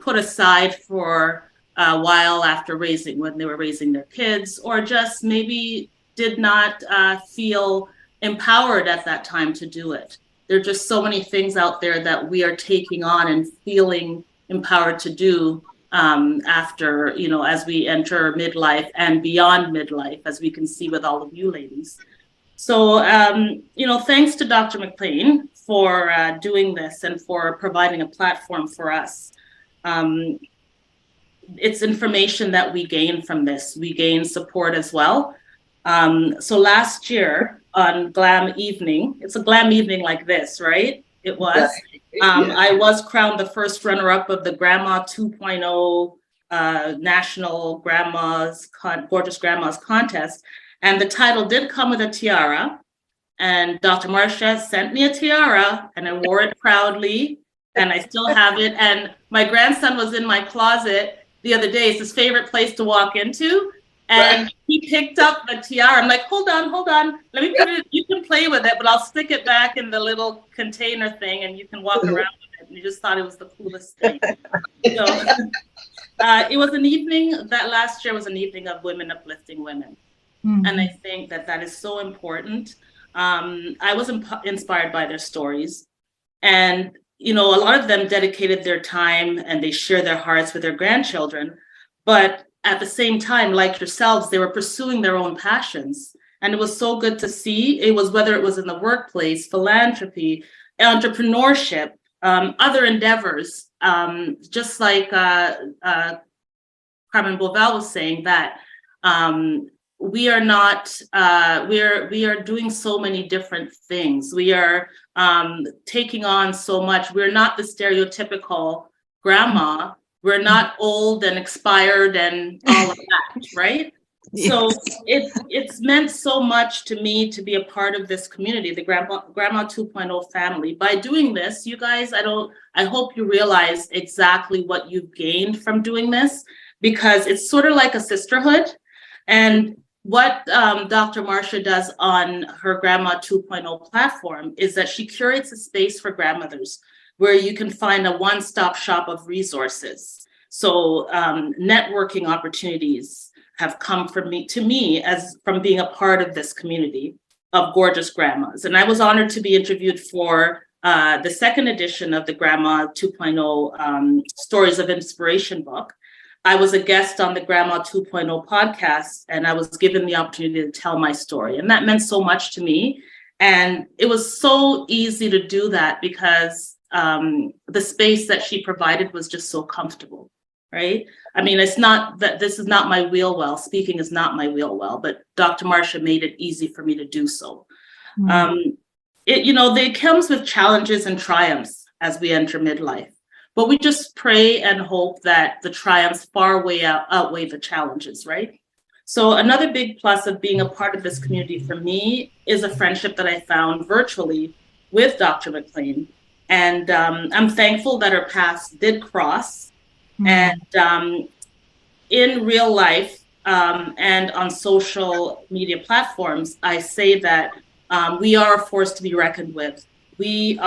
put aside for a while after when they were raising their kids, or just maybe did not feel empowered at that time to do it. There are just so many things out there that we are taking on and feeling empowered to do after, as we enter midlife and beyond midlife, as we can see with all of you ladies. So, thanks to Dr. McLean for doing this and for providing a platform for us. It's information that we gain from this. We gain support as well. So last year on Glam Evening, it's a Glam Evening like this, right? It was. I was crowned the first runner-up of the Grandma 2.0 National Gorgeous Grandmas Contest. And the title did come with a tiara. And Dr. Marcia sent me a tiara, and I wore it proudly, and I still have it. And my grandson was in my closet the other day. It's his favorite place to walk into. And he picked up the tiara. I'm like, hold on. Let me put it, you can play with it, but I'll stick it back in the little container thing and you can walk around with it. And he just thought it was the coolest thing. So it was an evening, that last year was an evening of women uplifting women. Mm-hmm. And I think that is so important. I was inspired by their stories. And, a lot of them dedicated their time and they share their hearts with their grandchildren. But at the same time, like yourselves, they were pursuing their own passions. And it was so good to see. It was whether it was in the workplace, philanthropy, entrepreneurship, other endeavors, just like Carmen Boval was saying, that we are not, we are doing so many different things. We are taking on so much. We're not the stereotypical grandma. We're not old and expired and all of that, right? Yes. So it's meant so much to me to be a part of this community, the Grandma 2.0 family. By doing this, you guys, I hope you realize exactly what you've gained from doing this, because it's sort of like a sisterhood. And what Dr. Marcia does on her Grandma 2.0 platform is that she curates a space for grandmothers where you can find a one-stop shop of resources. So networking opportunities have come to me as from being a part of this community of gorgeous grandmas. And I was honored to be interviewed for the second edition of the Grandma 2.0 Stories of Inspiration book. I was a guest on the Grandma 2.0 podcast, and I was given the opportunity to tell my story. And that meant so much to me. And it was so easy to do that because the space that she provided was just so comfortable, right? I mean, it's not that this is not my wheel well. Speaking is not my wheel well, but Dr. Marcia made it easy for me to do so. Mm-hmm. it comes with challenges and triumphs as we enter midlife. But we just pray and hope that the triumphs outweigh the challenges, right? So another big plus of being a part of this community for me is a friendship that I found virtually with Dr. McLean. And I'm thankful that our paths did cross. And in real life and on social media platforms, I say that we are a force to be reckoned with. We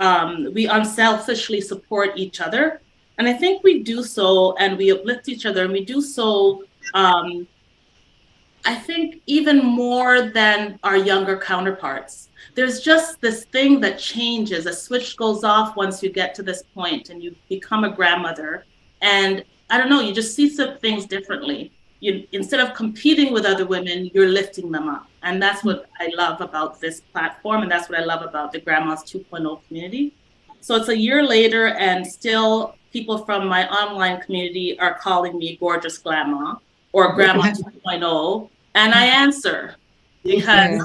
unselfishly support each other. And I think we do so, and we uplift each other, and we do so, I think, even more than our younger counterparts. There's just this thing that changes. A switch goes off once you get to this point and you become a grandmother. And I don't know, you just see some things differently. Instead of competing with other women, you're lifting them up. And that's what I love about this platform. And that's what I love about the Grandmas 2.0 community. So it's a year later, and still people from my online community are calling me Gorgeous Grandma or Grandma 2.0. And I answer because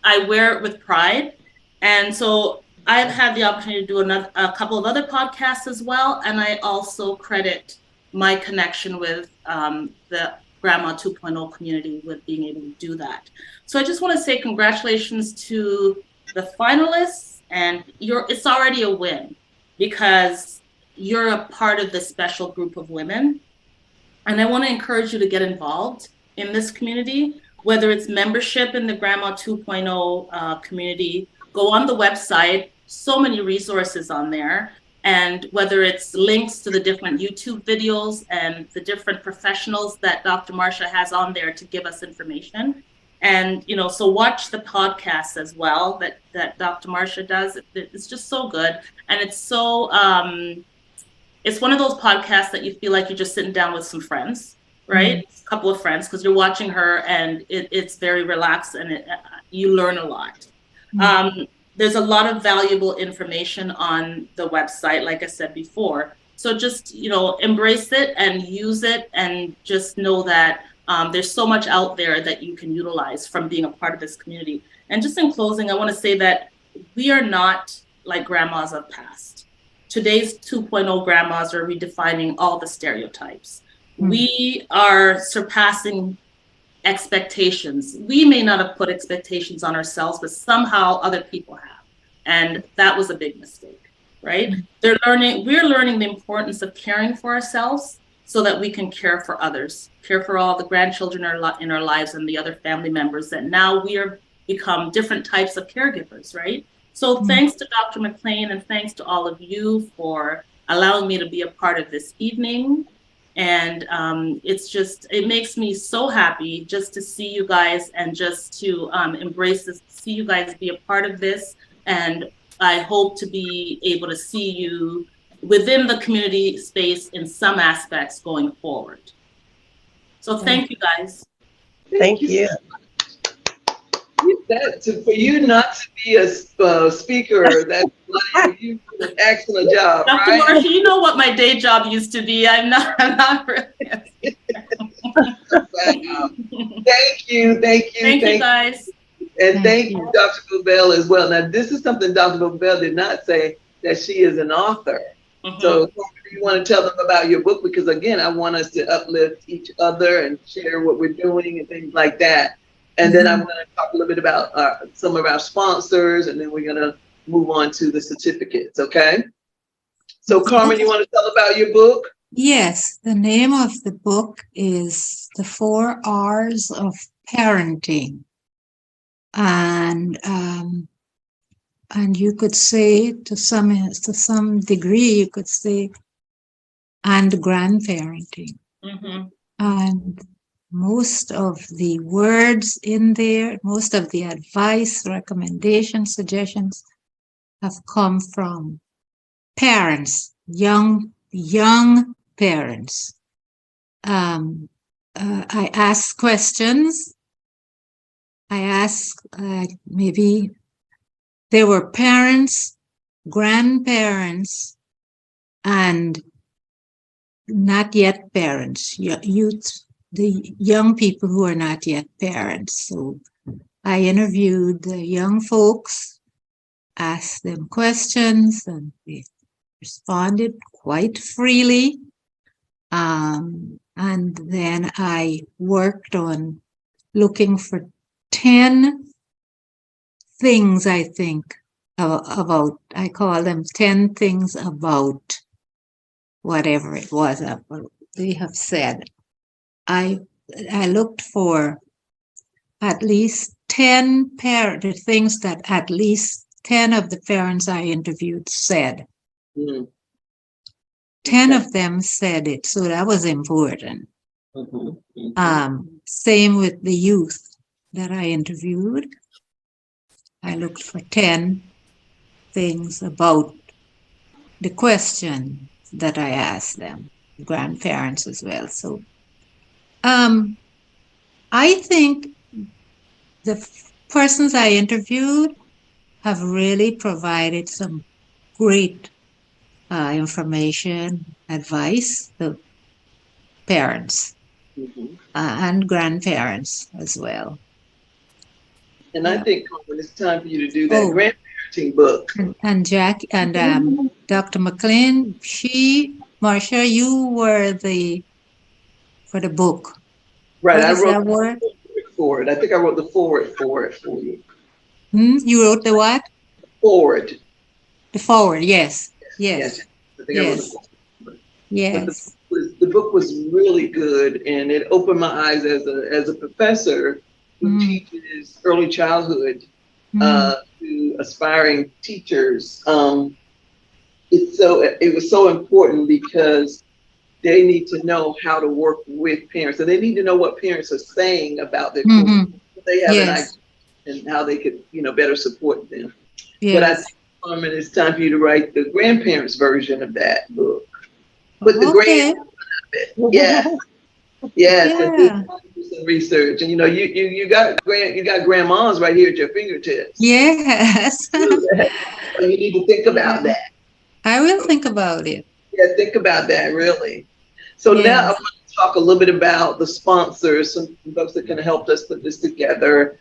I wear it with pride. And so I've had the opportunity to do a couple of other podcasts as well. And I also credit my connection with the Grandma 2.0 community with being able to do that. So I just want to say congratulations to the finalists, and it's already a win because you're a part of this special group of women. And I want to encourage you to get involved in this community, whether it's membership in the Grandma 2.0 community. Go on the website, so many resources on there. And whether it's links to the different YouTube videos and the different professionals that Dr. Marcia has on there to give us information. And, so watch the podcast as well that Dr. Marcia does. It's just so good. And it's so, it's one of those podcasts that you feel like you're just sitting down with some friends, right? A couple of friends, because you're watching her and it's very relaxed and you learn a lot. There's a lot of valuable information on the website, like I said before. So just, embrace it and use it, and just know that there's so much out there that you can utilize from being a part of this community. And just in closing, I want to say that we are not like grandmas of past. Today's 2.0 grandmas are redefining all the stereotypes. We are surpassing expectations. We may not have put expectations on ourselves, but somehow other people have. And that was a big mistake, right? We're learning the importance of caring for ourselves so that we can care for others, care for all the grandchildren in our lives and the other family members that now we are become different types of caregivers, right? So thanks to Dr. McLean, and thanks to all of you for allowing me to be a part of this evening. And it makes me so happy just to see you guys and just to embrace this, see you guys be a part of this. And I hope to be able to see you within the community space in some aspects going forward. So thank you guys. Thank you. For you not to be a speaker, that's like, you did an excellent job, Dr. right? Marcia, you know what my day job used to be. I'm not really. Wow. Thank you Guys. And thank you, Dr. Bobel, as well. Now, this is something Dr. Bobel did not say, that she is an author. So you want to tell them about your book? Because again, I want us to uplift each other and share what we're doing and things like that. And then I'm going to talk a little bit about some of our sponsors, and then we're going to move on to the certificates, okay? So Carmen, you want to tell about your book? Yes, the name of the book is The 4 R's of Parenting. And you could say to some degree, you could say, and grandparenting. And most of the words in there, most of the advice, recommendations, suggestions have come from parents, young parents. I ask questions. I ask, maybe there were parents, grandparents, and not yet parents, youth, the young people who are not yet parents. So I interviewed the young folks, asked them questions, and they responded quite freely. And then I worked on looking for 10 things, I think, about, I call them 10 things about whatever it was they have said. I looked for at least 10 things that at least 10 of the parents I interviewed said. 10 of them said it, so that was important. Same with the youth that I interviewed. I looked for 10 things about the question that I asked them, grandparents as well. So I think the persons I interviewed have really provided some great information, advice to parents and grandparents as well. And I think when it's time for you to do that grandparenting book. And Jack and Dr. McLean, Marcia, you were for the book. Right, What I is wrote that word? for it. I think I wrote the forward for it for you. You wrote the what? Forward. The forward, yes. I think I wrote the forward. Yes. But the book was really good, and it opened my eyes as a professor who teaches early childhood to aspiring teachers. It was so important because they need to know how to work with parents, and they need to know what parents are saying about their children. They have an idea and how they could, better support them. Yes. But I think, Carmen, it's time for you to write the grandparents' version of that book. Put the grand of it. Yes, and do some research. And you got grandmas right here at your fingertips. Yes. So you need to think about that. I will think about it. Yeah, think about that, really. So now I want to talk a little bit about the sponsors, some folks that can help us put this together.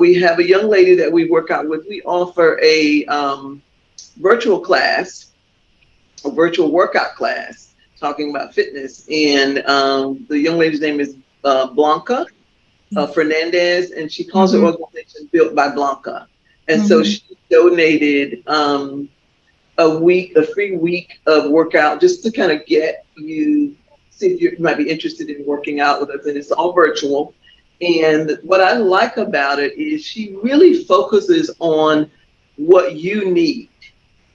We have a young lady that we work out with. We offer a virtual class, a virtual workout class, talking about fitness. And the young lady's name is Blanca Fernandez, and she calls her organization Built by Blanca. And so she donated a free week of workout just to kind of get you, see if you might be interested in working out with us. And it's all virtual. And what I like about it is she really focuses on what you need.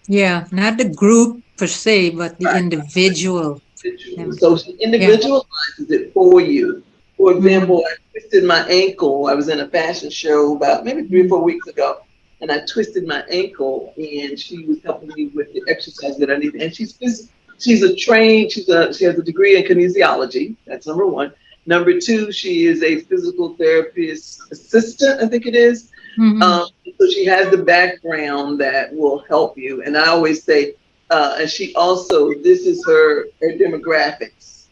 Yeah, not the group per se, but the individual. So she individualizes it for you. For example, I twisted my ankle. I was in a fashion show about maybe 3 or 4 weeks ago, and I twisted my ankle, and she was helping me with the exercise that I needed. And she has a degree in kinesiology. That's number one. Number two, she is a physical therapist assistant, I think it is. So she has the background that will help you. And I always say, and she also, this is her demographics,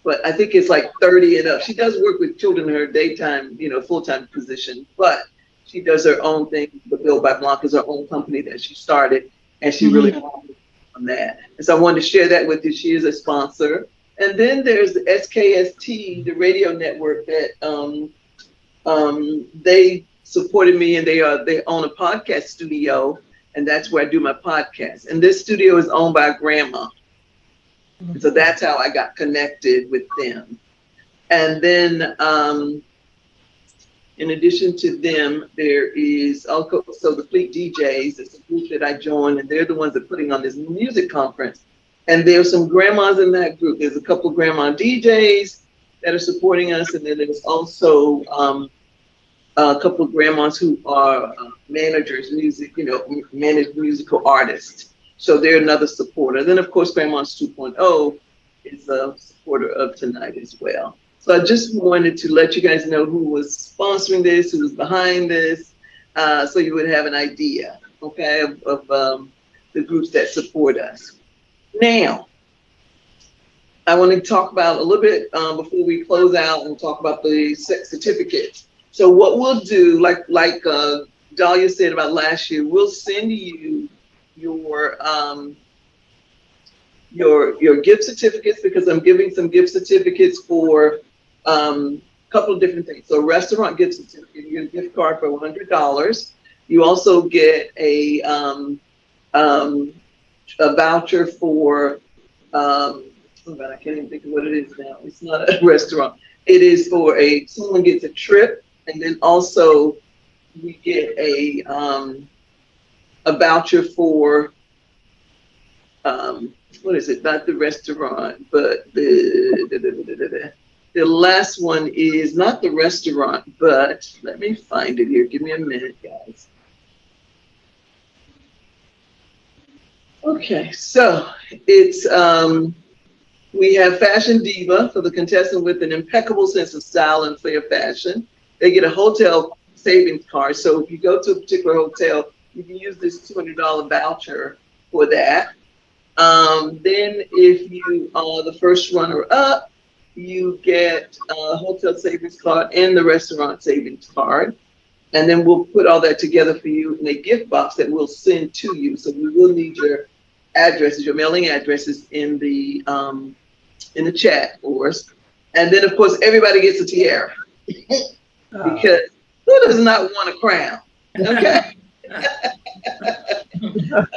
but I think it's like 30 and up. She does work with children in her daytime, full-time position, but she does her own thing. The Built by Blanca is her own company that she started, and she really focuses on that. And so I wanted to share that with you. She is a sponsor. And then there's the SKST, the radio network that they supported me, and they own a podcast studio, and that's where I do my podcast. And this studio is owned by a grandma. And so that's how I got connected with them. And then in addition to them, there is also the Fleet DJs. It's a group that I joined, and they're the ones that are putting on this music conference. And there's some grandmas in that group. There's a couple grandma DJs that are supporting us, and then there's also a couple of grandmas who are managers, managed musical artists. So they're another supporter. Then, of course, Grandmas 2.0 is a supporter of tonight as well. So I just wanted to let you guys know who was sponsoring this, who was behind this, so you would have an idea, okay, of the groups that support us. Now, I want to talk about a little bit before we close out and talk about the certificate. So what we'll do, like Dahlia said about last year, we'll send you your gift certificates, because I'm giving some gift certificates for a couple of different things. So restaurant gift certificate, you get a gift card for $100. You also get a voucher for oh God, I can't even think of what it is now. It's not a restaurant. It is for someone gets a trip, and then also we get a voucher for what is it? Not the restaurant, but the last one is not the restaurant, but let me find it here. Give me a minute, guys. Okay, so it's we have Fashion Diva for the contestant with an impeccable sense of style and flair fashion. They get a hotel savings card. So if you go to a particular hotel, you can use this $200 voucher for that. Then if you are the first runner up, you get a hotel savings card and the restaurant savings card. And then we'll put all that together for you in a gift box that we'll send to you. So we will need your addresses, your mailing addresses in the chat for us. And then of course everybody gets a tiara. Because who does not want a crown? Okay.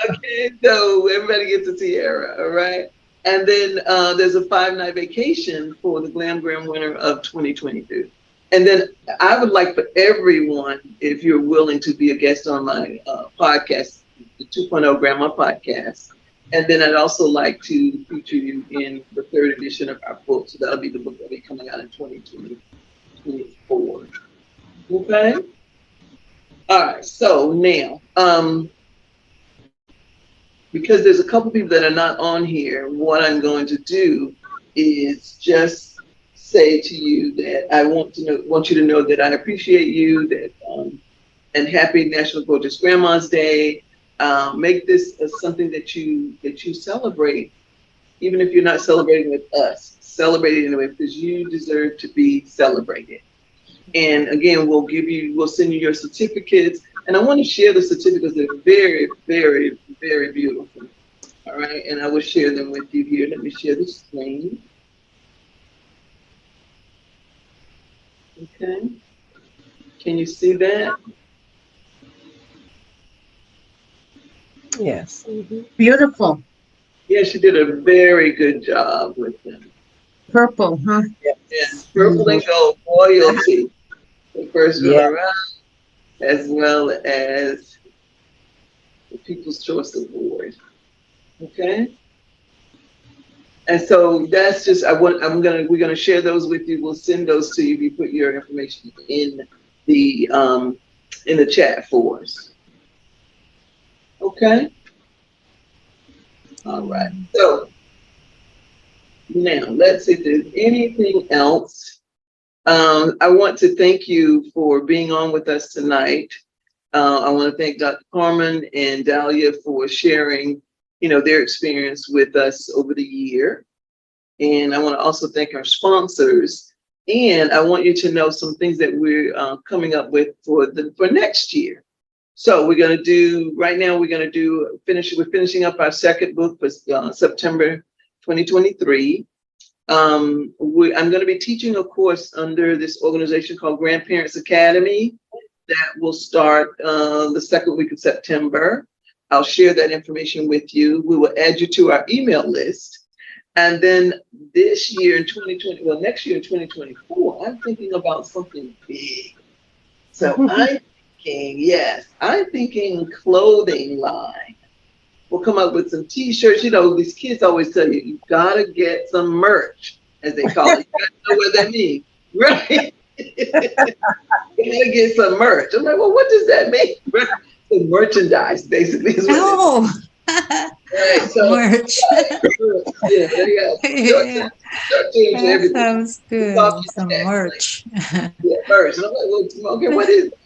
Okay, so everybody gets a tiara, all right? And then there's a 5-night vacation for the Glam Gram winner of 2022. And then I would like for everyone, if you're willing to be a guest on my podcast, the 2.0 Grandma podcast. And then I'd also like to feature you in the 3rd edition of our book. So that'll be the book that'll be coming out in 2024. Okay? All right, so now, because there's a couple people that are not on here, what I'm going to do is just say to you that I want you to know that I appreciate you, that and happy National Gorgeous Grandma's Day. Make this something that you celebrate, even if you're not celebrating with us. Celebrate it anyway, because you deserve to be celebrated. And again, we'll send you your certificates. And I want to share the certificates. They're very, very, very beautiful. All right, and I will share them with you here. Let me share the screen. Okay. Can you see that? Yes. Beautiful. Yeah, she did a very good job with them. Purple, huh? Yes, purple and gold royalty. The first runner up, as well as the People's Choice Award. Okay. And so that's just we're gonna share those with you. We'll send those to you if you put your information in the chat for us. Okay. All right. So now let's see if there's anything else. I want to thank you for being on with us tonight. I want to thank Dr. Carmen and Dahlia for sharing, their experience with us over the year. And I want to also thank our sponsors. And I want you to know some things that we're coming up with for next year. So we're going to do, right now, we're finishing up our second book for September 2023. I'm going to be teaching a course under this organization called Grandparents Academy that will start the second week of September. I'll share that information with you. We will add you to our email list. And then next year in 2024, I'm thinking about something big. So I'm thinking clothing line. We'll come up with some t-shirts. These kids always tell you gotta get some merch, as they call it. You gotta know what that means, right? You gotta get some merch. I'm like, well, what does that mean? So merchandise, basically, is what right, so, merch. Yeah, there you go. That sounds good. Some merch. Yeah, merch. And I'm like, well, okay, what is it?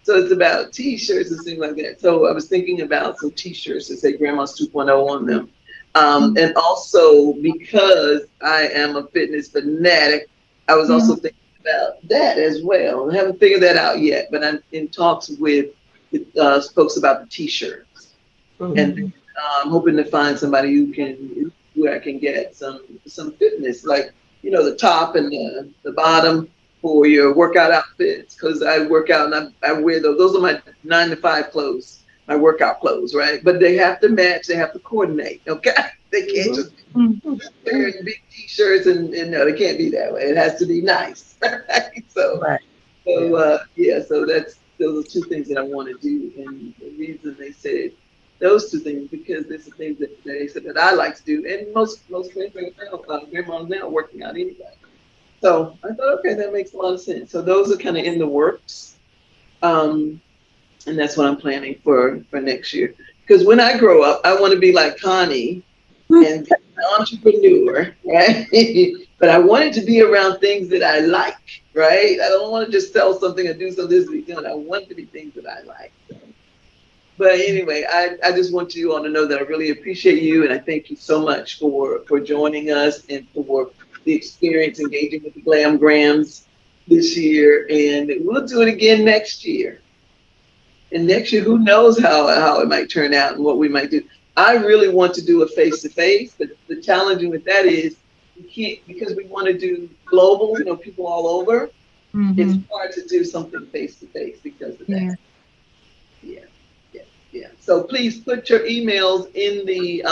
So it's about t-shirts and things like that. So I was thinking about some t-shirts that say Grandma's 2.0 on them. And also because I am a fitness fanatic, I was also thinking about that as well. I haven't figured that out yet, but I'm in talks with folks about the T-shirts, and I'm hoping to find somebody where I can get some fitness, like the top and the bottom for your workout outfits, because I work out and I wear those. Those are my 9 to 5 clothes, my workout clothes, right? But they have to match. They have to coordinate. Okay, they can't just wear big T-shirts and no, they can't be that way. It has to be nice, right? So those are 2 things that I want to do, and the reason they said those 2 things because there's some things that they said that I like to do, and most grandmas now working out anyway. So I thought, okay, that makes a lot of sense. So those are kind of in the works, and that's what I'm planning for next year. Because when I grow up, I want to be like Connie and be an entrepreneur, right? But I wanted to be around things that I like, right? I don't want to just sell something or do something this week. I want it to be things that I like. But anyway, I just want you all to know that I really appreciate you, and I thank you so much for joining us and for the experience engaging with the Glam Grams this year, and we'll do it again next year. And next year, who knows how it might turn out and what we might do. I really want to do a face-to-face, but the challenging with that is we can't, because we want to do global, people all over. It's hard to do something face-to-face because of that. Yeah. So please put your emails in the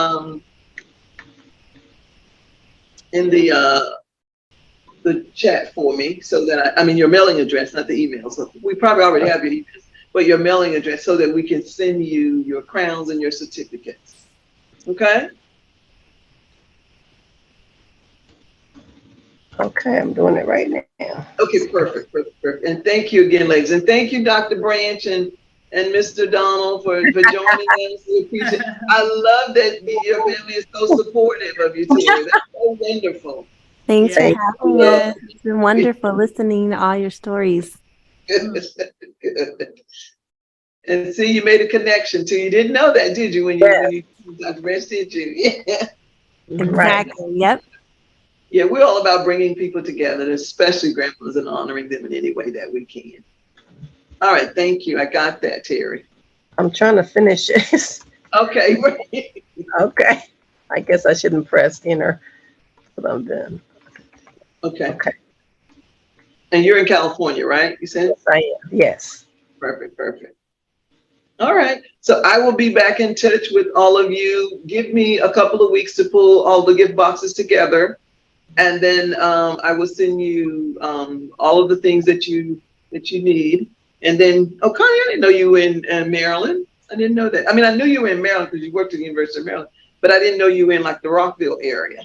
chat for me, so that I mean your mailing address, not the email. So we probably already have your emails, but your mailing address, so that we can send you your crowns and your certificates. Okay. Okay, I'm doing it right now. Okay, perfect. And thank you again, ladies, and thank you, Dr. Branch and Mr. Donald for joining us. We appreciate it. I love that your family is so supportive of you, Tori. That's so wonderful. Thanks for having us. It's been wonderful listening to all your stories. Good. And see, you made a connection too. You didn't know that, did you? When you Dr. Branch, did you? Yeah. Exactly. Yep. Yeah, we're all about bringing people together, especially grandmas, and honoring them in any way that we can. All right, thank you. I got that, Terry. I'm trying to finish it. Okay. Okay. I guess I shouldn't press enter, but I'm done. Okay. And you're in California, right? You said? Yes, I am. Yes. Perfect. All right. So I will be back in touch with all of you. Give me a couple of weeks to pull all the gift boxes together. And then I will send you all of the things that you need. And then, Connie, I didn't know you were in Maryland. I didn't know that. I mean, I knew you were in Maryland because you worked at the University of Maryland, but I didn't know you were in like the Rockville area.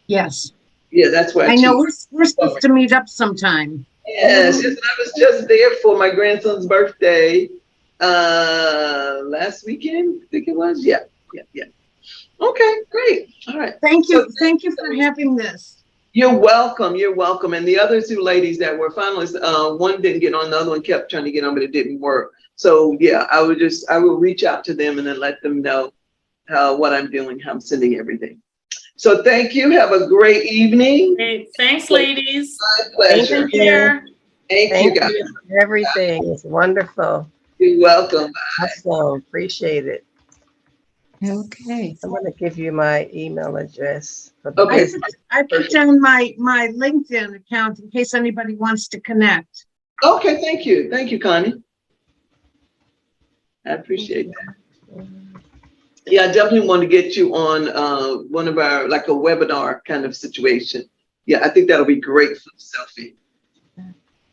Yes. Yeah, that's where I know. We're supposed to meet up sometime. Yes, and I was just there for my grandson's birthday last weekend, I think it was. Yeah. Okay, great. All right. Thank you for having this. You're welcome. And the other 2 ladies that were finalists, one didn't get on, the other one kept trying to get on, but it didn't work. So yeah, I will reach out to them and then let them know what I'm doing, how I'm sending everything. So thank you. Have a great evening. Hey, thanks, ladies. My pleasure. Take care. Thank you, guys. You for everything. It's wonderful. You're welcome. Awesome. Appreciate it. Okay. I'm going to give you my email address. Okay. I put down my LinkedIn account in case anybody wants to connect. Okay, thank you. Thank you, Connie. I appreciate that. Yeah, I definitely want to get you on one of our, like a webinar kind of situation. Yeah, I think that'll be great for the selfie.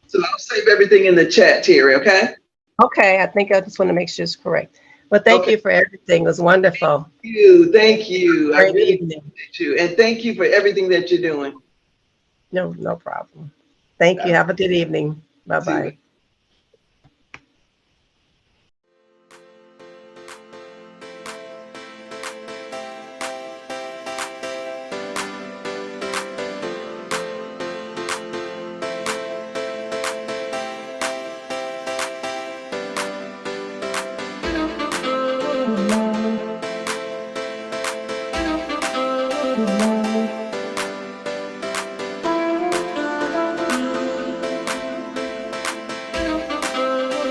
So I'll save everything in the chat, Terry, okay? Okay, I think I just want to make sure it's correct. Well, thank you for everything. It was wonderful. Thank you. I Great really evening. appreciate you. And thank you for everything that you're doing. No problem. Thank you. Have a good evening. Bye-bye.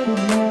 Mhm.